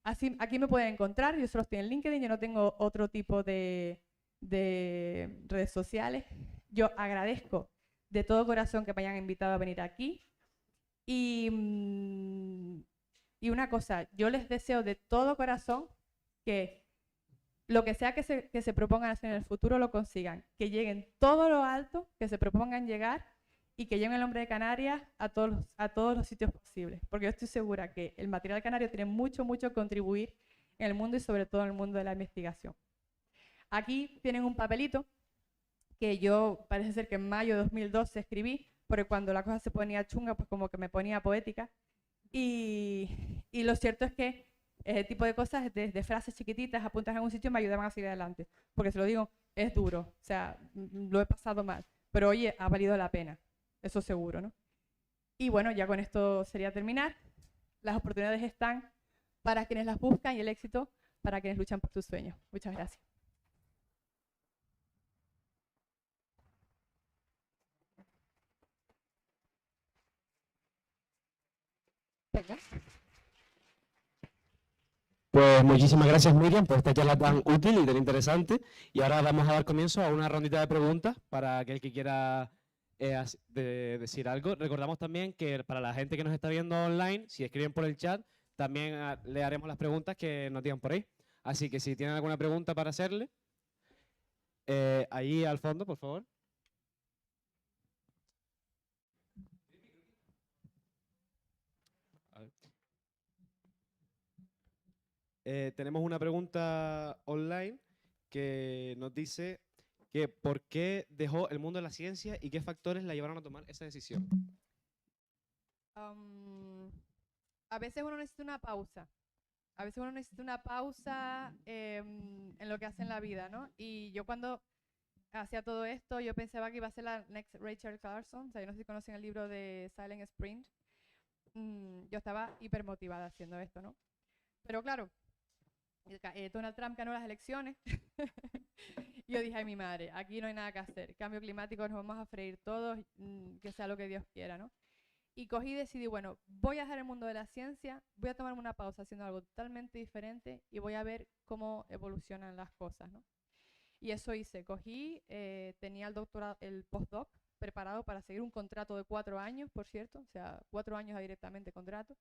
Así, aquí me pueden encontrar, yo solo estoy en LinkedIn, yo no tengo otro tipo de redes sociales. Yo agradezco de todo corazón que me hayan invitado a venir aquí. Y una cosa, yo les deseo de todo corazón que lo que sea que se propongan hacer en el futuro lo consigan, que lleguen todo lo alto, que se propongan llegar y que lleven el nombre de Canarias a todos los sitios posibles, porque yo estoy segura que el material canario tiene mucho que contribuir en el mundo y sobre todo en el mundo de la investigación. Aquí tienen un papelito que yo parece ser que en mayo de 2012 escribí, porque cuando la cosa se ponía chunga, pues como que me ponía poética. Y lo cierto es que ese tipo de cosas, desde frases chiquititas, apuntas en un sitio, me ayudaban a seguir adelante. Porque se lo digo, es duro, o sea, lo he pasado mal. Pero oye, ha valido la pena, eso seguro, ¿no? Y bueno, ya con esto sería terminar. Las oportunidades están para quienes las buscan y el éxito para quienes luchan por sus sueños. Muchas gracias. Venga. Pues muchísimas gracias, Miriam, por esta charla tan útil y tan interesante. Y ahora vamos a dar comienzo a una rondita de preguntas para aquel que quiera decir algo. Recordamos también que para la gente que nos está viendo online, si escriben por el chat, también le haremos las preguntas que nos digan por ahí. Así que si tienen alguna pregunta para hacerle, Ahí al fondo, por favor. A ver. Tenemos una pregunta online que nos dice que por qué dejó el mundo de la ciencia y qué factores la llevaron a tomar esa decisión. A veces uno necesita una pausa. A veces uno necesita una pausa en lo que hace en la vida, ¿no? Y yo cuando hacía todo esto, yo pensaba que iba a ser la next Rachel Carson. O sea, yo no sé si conocen el libro de Silent Sprint. Yo estaba hipermotivada haciendo esto, ¿no? Pero claro, Donald Trump ganó las elecciones. Y yo dije, ay, mi madre, aquí no hay nada que hacer. Cambio climático, nos vamos a freír todos, que sea lo que Dios quiera, ¿no? Y cogí y decidí, bueno, voy a dejar el mundo de la ciencia, voy a tomarme una pausa haciendo algo totalmente diferente y voy a ver cómo evolucionan las cosas, ¿no? Y eso hice, cogí, tenía el doctorado, el postdoc preparado para seguir un contrato de 4 años, por cierto, o sea, 4 años directamente contrato.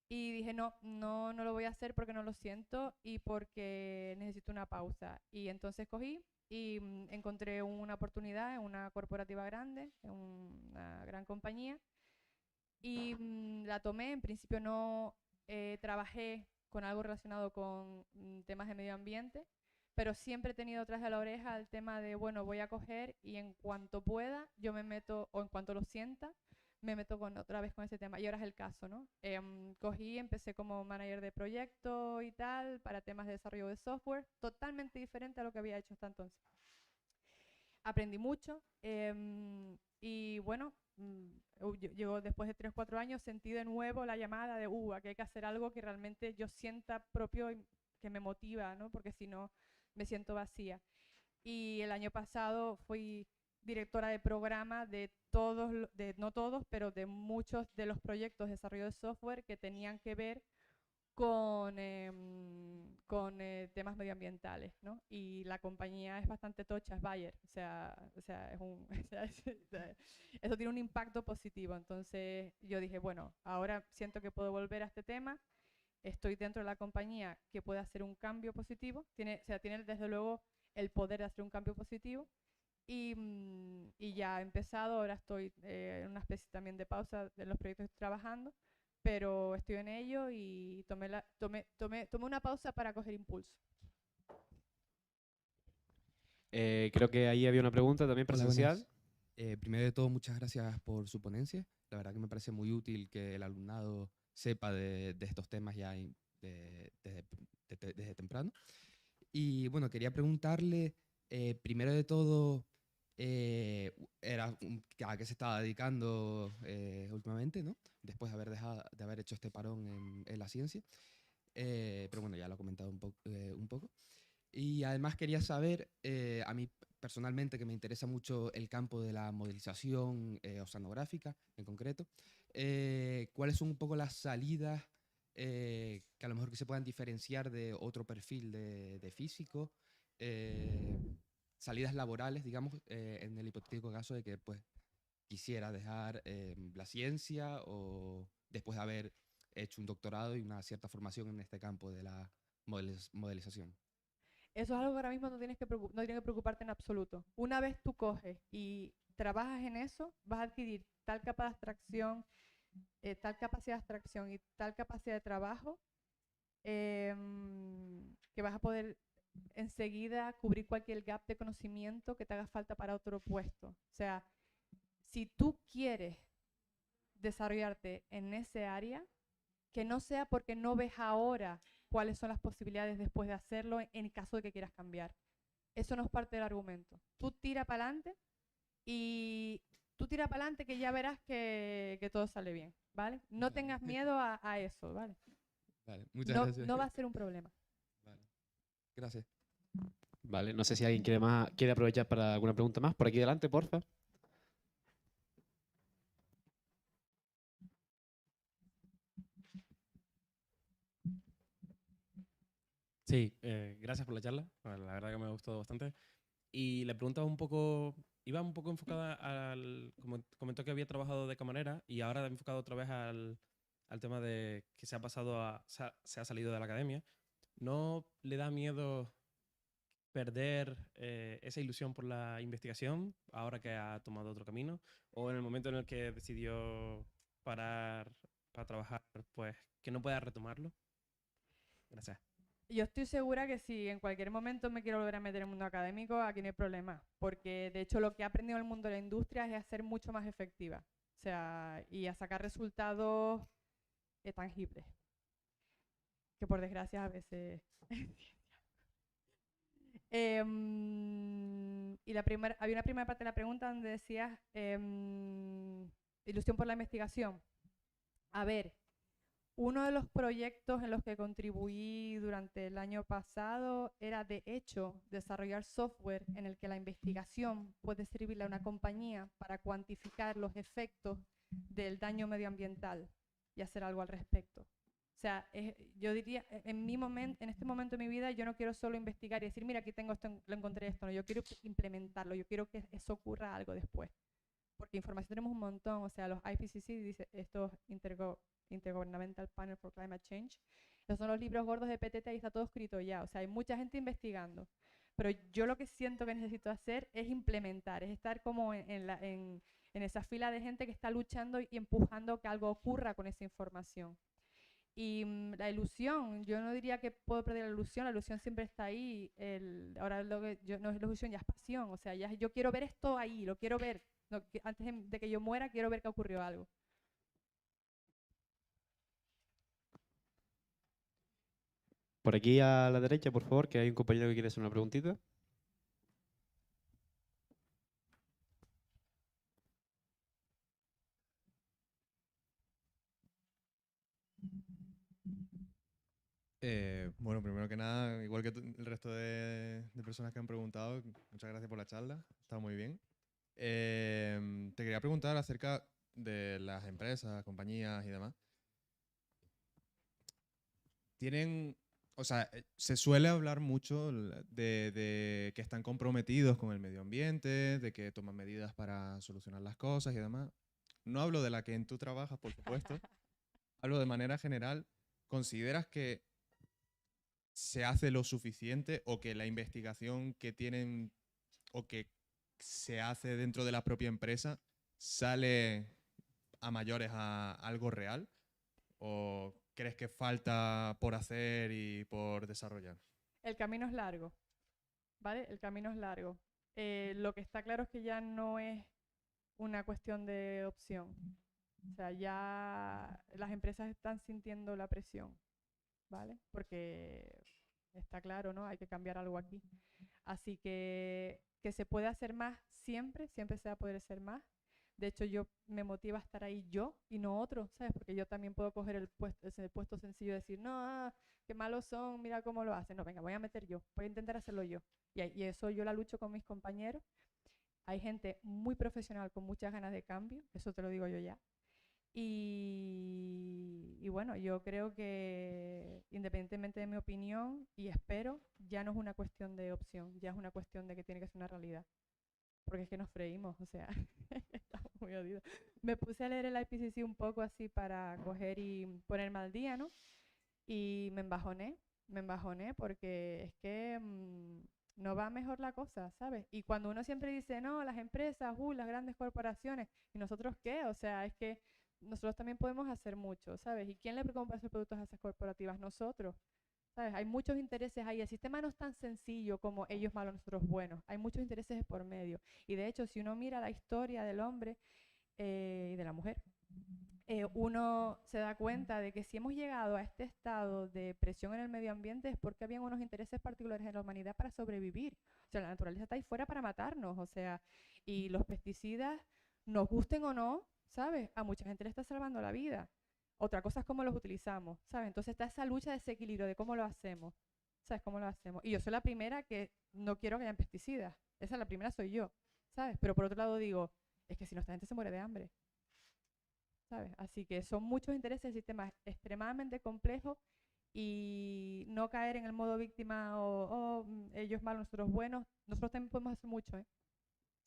Y dije, no lo voy a hacer porque no lo siento y porque necesito una pausa. Y entonces cogí y encontré una oportunidad en una corporativa grande, en una gran compañía, y la tomé. En principio no trabajé con algo relacionado con temas de medio ambiente, pero siempre he tenido tras de la oreja el tema de, bueno, voy a coger y en cuanto pueda, yo me meto, o en cuanto lo sienta, me meto otra vez con ese tema. Y ahora es el caso, ¿no? Cogí, empecé como manager de proyecto y tal, para temas de desarrollo de software, totalmente diferente a lo que había hecho hasta entonces. Aprendí mucho y bueno, llegó después de 3 o 4 años, sentí de nuevo la llamada de, aquí hay que hacer algo que realmente yo sienta propio y que me motiva, ¿no? Porque si no, me siento vacía. Y el año pasado fui directora de programa de todos, no todos, pero de muchos de los proyectos de desarrollo de software que tenían que ver con temas medioambientales, ¿no? Y la compañía es bastante tocha, es Bayer, o sea es un, eso tiene un impacto positivo. Entonces yo dije, bueno, ahora siento que puedo volver a este tema, estoy dentro de la compañía que puede hacer un cambio positivo, tiene desde luego el poder de hacer un cambio positivo. Y ya he empezado, ahora estoy en una especie también de pausa de los proyectos que estoy trabajando, pero estoy en ello y tomé una pausa para coger impulso. Creo que ahí había una pregunta también presencial. Primero de todo, muchas gracias por su ponencia. La verdad que me parece muy útil que el alumnado sepa de estos temas ya desde temprano. Y bueno, quería preguntarle, primero de todo, a qué se estaba dedicando últimamente, ¿no? Después de haber hecho este parón en la ciencia. Pero bueno, ya lo he comentado un poco. Y además quería saber, a mí personalmente, que me interesa mucho el campo de la modelización oceanográfica en concreto, ¿cuáles son un poco las salidas que a lo mejor que se puedan diferenciar de otro perfil de físico? Salidas laborales, digamos, en el hipotético caso de que pues, quisiera dejar la ciencia o después de haber hecho un doctorado y una cierta formación en este campo de la modelización. Eso es algo que ahora mismo no tienes que preocuparte en absoluto. Una vez tú coges y trabajas en eso, vas a adquirir tal capacidad de abstracción y tal capacidad de trabajo que vas a poder enseguida cubrir cualquier gap de conocimiento que te haga falta para otro puesto. O sea, si tú quieres desarrollarte en ese área, que no sea porque no ves ahora cuáles son las posibilidades después de hacerlo en caso de que quieras cambiar. Eso no es parte del argumento. Tú tira para adelante y que ya verás que todo sale bien, ¿vale? No tengas miedo a eso, ¿vale? Vale, muchas gracias. No va a ser un problema. Vale. Gracias. Vale, no sé si alguien quiere aprovechar para alguna pregunta más. Por aquí adelante, porfa. Sí, gracias por la charla. La verdad que me ha gustado bastante. Y la pregunta iba un poco enfocada como comentó que había trabajado de camarera y ahora ha enfocado otra vez al tema de que se ha salido de la academia. ¿No le da miedo perder esa ilusión por la investigación ahora que ha tomado otro camino? ¿O en el momento en el que decidió parar para trabajar, pues que no pueda retomarlo? Gracias. Yo estoy segura que si en cualquier momento me quiero volver a meter en el mundo académico, aquí no hay problema, porque de hecho lo que he aprendido en el mundo de la industria es a ser mucho más efectiva, o sea, y a sacar resultados tangibles, que por desgracia a veces... y había una primera parte de la pregunta donde decías ilusión por la investigación. A ver, uno de los proyectos en los que contribuí durante el año pasado era, de hecho, desarrollar software en el que la investigación puede servirle a una compañía para cuantificar los efectos del daño medioambiental y hacer algo al respecto. O sea, yo diría, en este momento de mi vida, yo no quiero solo investigar y decir, mira, aquí tengo esto, lo encontré esto, no, yo quiero implementarlo, yo quiero que eso ocurra algo después. Porque información tenemos un montón, o sea, los IPCC, dice, estos Intergovernmental Panel for Climate Change, esos son los libros gordos de PTT y está todo escrito ya, o sea, hay mucha gente investigando. Pero yo lo que siento que necesito hacer es implementar, es estar como en esa fila de gente que está luchando y empujando que algo ocurra con esa información. Y la ilusión, yo no diría que puedo perder la ilusión siempre está ahí. Ahora no es ilusión, ya es pasión. O sea, ya yo quiero ver esto ahí, lo quiero ver. No, antes de que yo muera, quiero ver que ocurrió algo. Por aquí a la derecha, por favor, que hay un compañero que quiere hacer una preguntita. Bueno, primero que nada, igual que el resto de personas que han preguntado, muchas gracias por la charla, está muy bien. Te quería preguntar acerca de las empresas, compañías y demás. O sea, se suele hablar mucho de que están comprometidos con el medio ambiente, de que toman medidas para solucionar las cosas y demás. No hablo de la que en tú trabajas, por supuesto. Hablo de manera general. ¿Consideras que se hace lo suficiente o que la investigación que tienen o que se hace dentro de la propia empresa sale a mayores a algo real? ¿O crees que falta por hacer y por desarrollar? El camino es largo, ¿vale? El camino es largo. Lo que está claro es que ya no es una cuestión de opción. O sea, ya las empresas están sintiendo la presión, ¿vale? Porque está claro, ¿no? Hay que cambiar algo aquí. Así que se puede hacer más siempre, siempre se va a poder hacer más. De hecho, me motiva a estar ahí yo y no otro, ¿sabes? Porque yo también puedo coger ese puesto sencillo y decir, no, qué malos son, mira cómo lo hacen. No, venga, voy a meter yo, voy a intentar hacerlo yo. Y eso yo la lucho con mis compañeros. Hay gente muy profesional con muchas ganas de cambio, eso te lo digo yo ya. Y bueno, yo creo que independientemente de mi opinión, y espero, ya no es una cuestión de opción, ya es una cuestión de que tiene que ser una realidad. Porque es que nos freímos, o sea, estamos muy odiados. Me puse a leer el IPCC un poco así para coger y ponerme al día, ¿no? Y me embajoné porque es que no va mejor la cosa, ¿sabes? Y cuando uno siempre dice, no, las empresas, las grandes corporaciones, ¿y nosotros qué? O sea, es que nosotros también podemos hacer mucho, ¿sabes? ¿Y quién le compra esos productos a esas corporativas? Nosotros, ¿sabes? Hay muchos intereses ahí. El sistema no es tan sencillo como ellos malos, nosotros buenos. Hay muchos intereses por medio. Y de hecho, si uno mira la historia del hombre y de la mujer, uno se da cuenta de que si hemos llegado a este estado de presión en el medio ambiente es porque habían unos intereses particulares en la humanidad para sobrevivir. O sea, la naturaleza está ahí fuera para matarnos. O sea, y los pesticidas, nos gusten o no, ¿sabes? A mucha gente le está salvando la vida. Otra cosa es cómo los utilizamos, ¿sabes? Entonces está esa lucha de ese equilibrio de cómo lo hacemos, ¿sabes? ¿Cómo lo hacemos? Y yo soy la primera que no quiero que hayan pesticidas. Esa la primera soy yo, ¿sabes? Pero por otro lado digo, es que si no, esta gente se muere de hambre, ¿sabes? Así que son muchos intereses, el sistema es extremadamente complejo y no caer en el modo víctima o ellos malos, nosotros buenos. Nosotros también podemos hacer mucho, ¿eh?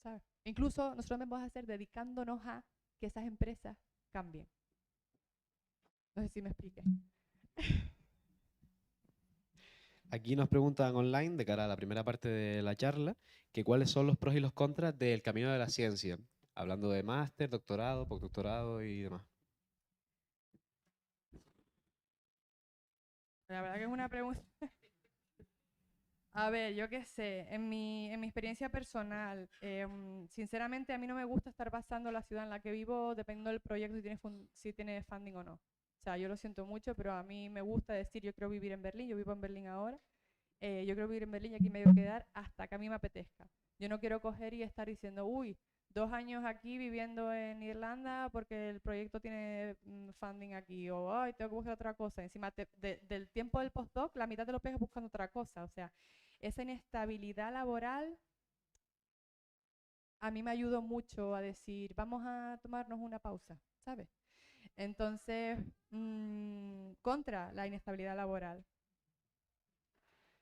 ¿Sabes? Incluso nosotros también podemos hacer dedicándonos a que esas empresas cambien. No sé si me expliqué. Aquí nos preguntan online, de cara a la primera parte de la charla, que cuáles son los pros y los contras del camino de la ciencia, hablando de máster, doctorado, postdoctorado y demás. La verdad que es una pregunta. A ver, yo qué sé, en mi experiencia personal, sinceramente a mí no me gusta estar basando la ciudad en la que vivo dependiendo del proyecto si tiene funding o no. O sea, yo lo siento mucho, pero a mí me gusta decir, yo quiero vivir en Berlín, yo vivo en Berlín ahora, yo quiero vivir en Berlín y aquí me voy a quedar hasta que a mí me apetezca. Yo no quiero coger y estar diciendo, uy, 2 años aquí viviendo en Irlanda porque el proyecto tiene funding aquí, o ay, tengo que buscar otra cosa. Encima del tiempo del postdoc, la mitad te lo pegas buscando otra cosa. O sea, esa inestabilidad laboral a mí me ayudó mucho a decir, vamos a tomarnos una pausa, ¿sabes? Entonces, contra la inestabilidad laboral.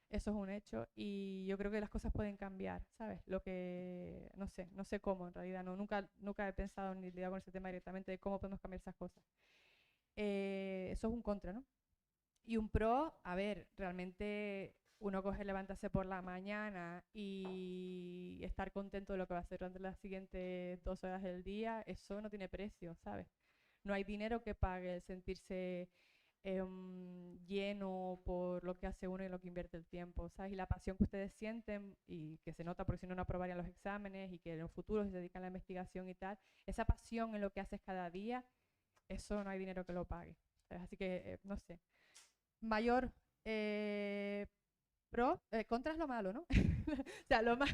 Eso es un hecho y yo creo que las cosas pueden cambiar, ¿sabes? Lo que, no sé cómo en realidad, nunca he pensado ni lidiado con ese tema directamente de cómo podemos cambiar esas cosas. Eso es un contra, ¿no? Y un pro, a ver, realmente uno coge, levantarse por la mañana y estar contento de lo que va a hacer durante las siguientes 2 horas del día, eso no tiene precio, ¿sabes? No hay dinero que pague el sentirse lleno por lo que hace uno y lo que invierte el tiempo, ¿sabes? Y la pasión que ustedes sienten y que se nota porque si no, no aprobarían los exámenes y que en el futuro se dedican a la investigación y tal, esa pasión en lo que haces cada día, eso no hay dinero que lo pague, ¿sabes? Así que, no sé. Mayor contra es lo malo, ¿no? O sea, lo malo,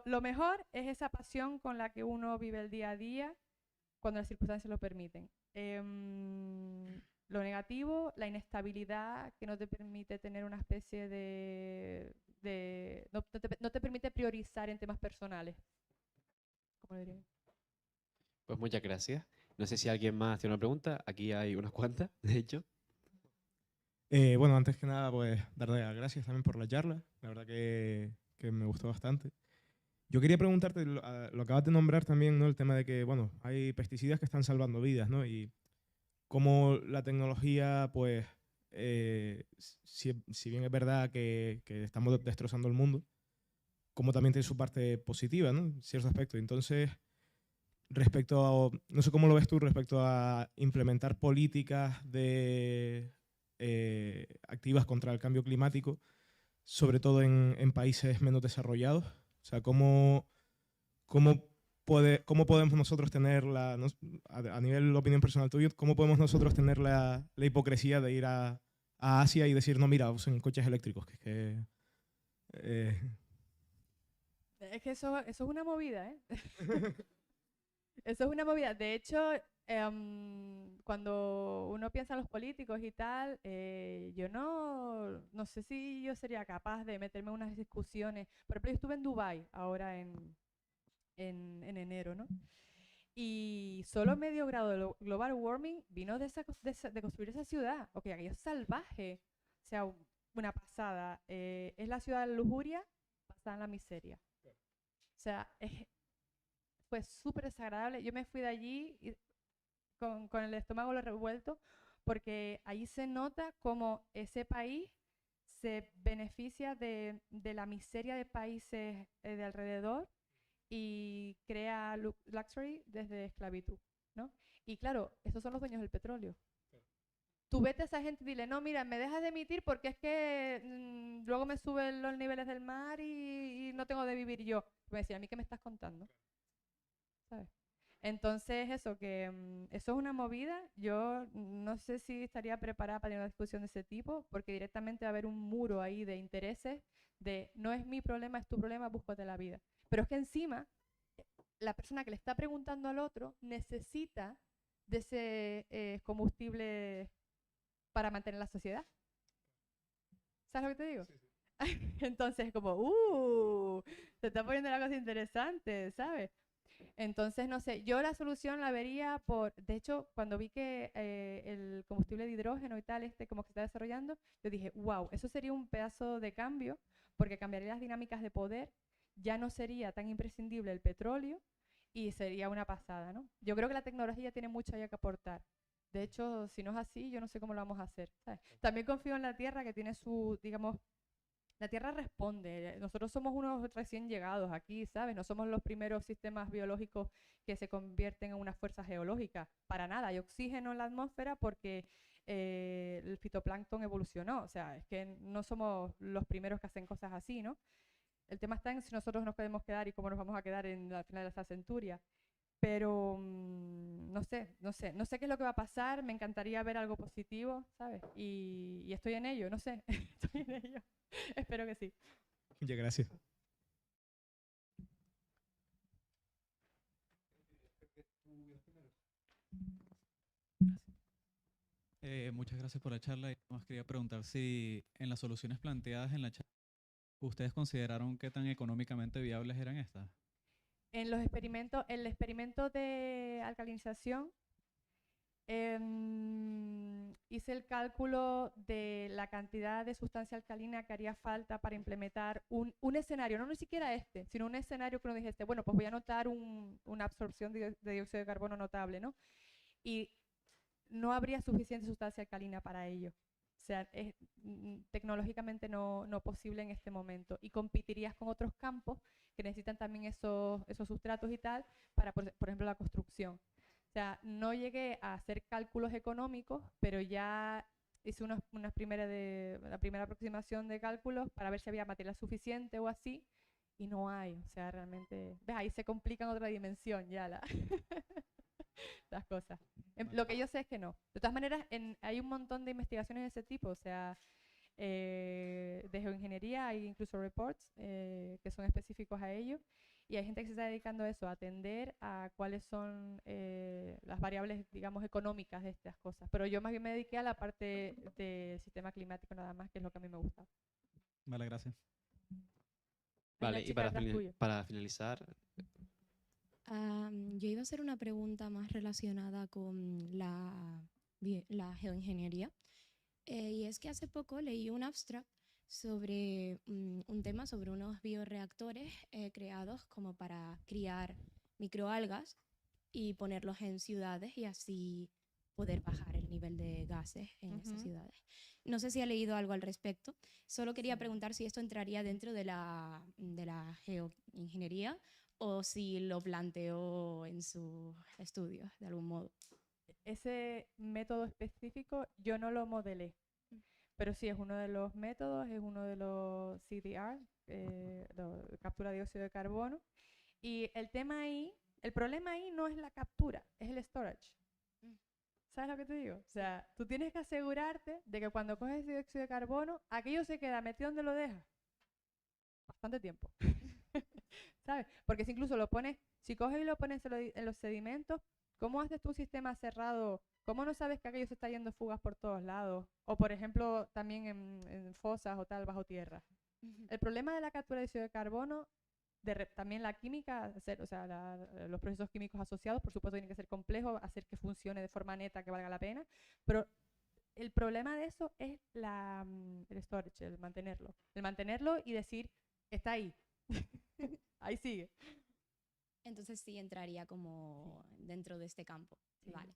lo mejor es esa pasión con la que uno vive el día a día cuando las circunstancias lo permiten. Lo negativo, la inestabilidad que no te permite tener una especie no te permite priorizar en temas personales. ¿Cómo lo diría? Pues muchas gracias. No sé si alguien más tiene una pregunta. Aquí hay unas cuantas, de hecho. Bueno, antes que nada, pues darle las gracias también por la charla. La verdad que me gustó bastante. Yo quería preguntarte, lo acabas de nombrar también, ¿no? El tema de que, bueno, hay pesticidas que están salvando vidas, ¿no? Y cómo la tecnología, pues, si bien es verdad que estamos destrozando el mundo, como también tiene su parte positiva, ¿no? En cierto aspecto. Entonces, respecto a, no sé cómo lo ves tú respecto a implementar políticas activas contra el cambio climático, sobre todo en países menos desarrollados. O sea, cómo podemos nosotros tener a nivel de opinión personal tuya, cómo podemos nosotros tener la hipocresía de ir a Asia y decir, no, mira, usen coches eléctricos, Es que eso es una movida, ¿eh? Eso es una movida. De hecho, cuando uno piensa en los políticos y tal, yo no sé si yo sería capaz de meterme en unas discusiones. Por ejemplo, yo estuve en Dubái ahora en enero, ¿no? Y solo medio grado de global warming vino de construir esa ciudad. Ok, aquello es salvaje. O sea, una pasada. Es la ciudad de lujuria basada en la miseria. O sea, fue súper desagradable. Yo me fui de allí con el estómago revuelto porque allí se nota como ese país se beneficia de la miseria de países de alrededor y crea luxury desde esclavitud, ¿no? Y claro, esos son los dueños del petróleo. Tú vete a esa gente y dile, no, mira, me dejas de emitir porque es que luego me suben los niveles del mar y no tengo de vivir yo. Me decía, ¿a mí qué me estás contando? ¿Sabes? Entonces, eso es una movida. Yo no sé si estaría preparada para una discusión de ese tipo, porque directamente va a haber un muro ahí de intereses, de no es mi problema, es tu problema, búscate la vida. Pero es que encima, la persona que le está preguntando al otro necesita de ese combustible para mantener la sociedad. ¿Sabes lo que te digo? Sí, sí. Entonces, como, se está poniendo la cosa interesante, ¿sabes? Entonces, no sé, yo la solución la vería de hecho, cuando vi que el combustible de hidrógeno y tal, como que se está desarrollando, yo dije, wow, eso sería un pedazo de cambio, porque cambiaría las dinámicas de poder, ya no sería tan imprescindible el petróleo y sería una pasada, ¿no? Yo creo que la tecnología tiene mucho ahí que aportar. De hecho, si no es así, yo no sé cómo lo vamos a hacer, ¿sabes? También confío en la Tierra, que tiene su, digamos, la Tierra responde. Nosotros somos unos recién llegados aquí, ¿sabes? No somos los primeros sistemas biológicos que se convierten en una fuerza geológica. Para nada. Hay oxígeno en la atmósfera porque el fitoplancton evolucionó. O sea, es que no somos los primeros que hacen cosas así, ¿no? El tema está en si nosotros nos podemos quedar y cómo nos vamos a quedar en la final de esta centuria. Pero no sé qué es lo que va a pasar. Me encantaría ver algo positivo, ¿sabes? Y estoy en ello, no sé. Estoy en ello. Espero que sí. Muchas gracias. Muchas gracias por la charla. Y más quería preguntar si en las soluciones planteadas en la charla, ¿ustedes consideraron qué tan económicamente viables eran estas? En los experimentos, el experimento de alcalinización, hice el cálculo de la cantidad de sustancia alcalina que haría falta para implementar un escenario, no ni siquiera este, sino un escenario que uno dijese, bueno, pues voy a notar una absorción de dióxido de carbono notable, ¿no? Y no habría suficiente sustancia alcalina para ello. O sea, es tecnológicamente no posible en este momento. Y competirías con otros campos que necesitan también esos sustratos y tal para, por ejemplo, la construcción. O sea, no llegué a hacer cálculos económicos, pero ya hice la primera aproximación de cálculos para ver si había material suficiente o así, y no hay. O sea, realmente, ¿ves? Ahí se complica en otra dimensión ya las cosas. Lo que yo sé es que no. De todas maneras, hay un montón de investigaciones de ese tipo, o sea, de geoingeniería, hay incluso reports que son específicos a ello, y hay gente que se está dedicando a eso, a atender a cuáles son las variables, digamos, económicas de estas cosas. Pero yo más bien me dediqué a la parte del sistema climático nada más, que es lo que a mí me gusta. Vale, gracias. Vale, y para finalizar, Yo iba a hacer una pregunta más relacionada con la geoingeniería. Y es que hace poco leí un abstract sobre un tema sobre unos bioreactores creados como para criar microalgas y ponerlos en ciudades y así poder bajar el nivel de gases en esas ciudades. No sé si ha leído algo al respecto. Solo quería preguntar si esto entraría dentro de la geoingeniería o si lo planteó en sus estudios de algún modo. Ese método específico yo no lo modelé, pero sí es uno de los métodos, es uno de los CDR, captura de dióxido de carbono. Y el problema ahí no es la captura, es el storage. ¿Sabes lo que te digo? O sea, tú tienes que asegurarte de que cuando coges dióxido de carbono, aquello se queda metido donde lo dejas. Bastante tiempo. ¿Sabes? Porque si incluso si coges y lo pones en los sedimentos, ¿cómo haces tu sistema cerrado? ¿Cómo no sabes que aquello se está yendo fugas por todos lados? O por ejemplo, también en fosas o tal, bajo tierra. El problema de la captura de dióxido de carbono, también la química, o sea, los procesos químicos asociados, por supuesto, tienen que ser complejos, hacer que funcione de forma neta, que valga la pena, pero el problema de eso es el storage, el mantenerlo. El mantenerlo y decir, está ahí. Ahí sigue. Entonces sí entraría como dentro de este campo. Sí. Vale.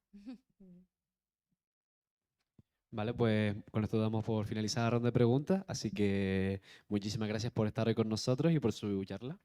Vale, pues con esto damos por finalizada la ronda de preguntas, así que muchísimas gracias por estar hoy con nosotros y por su charla.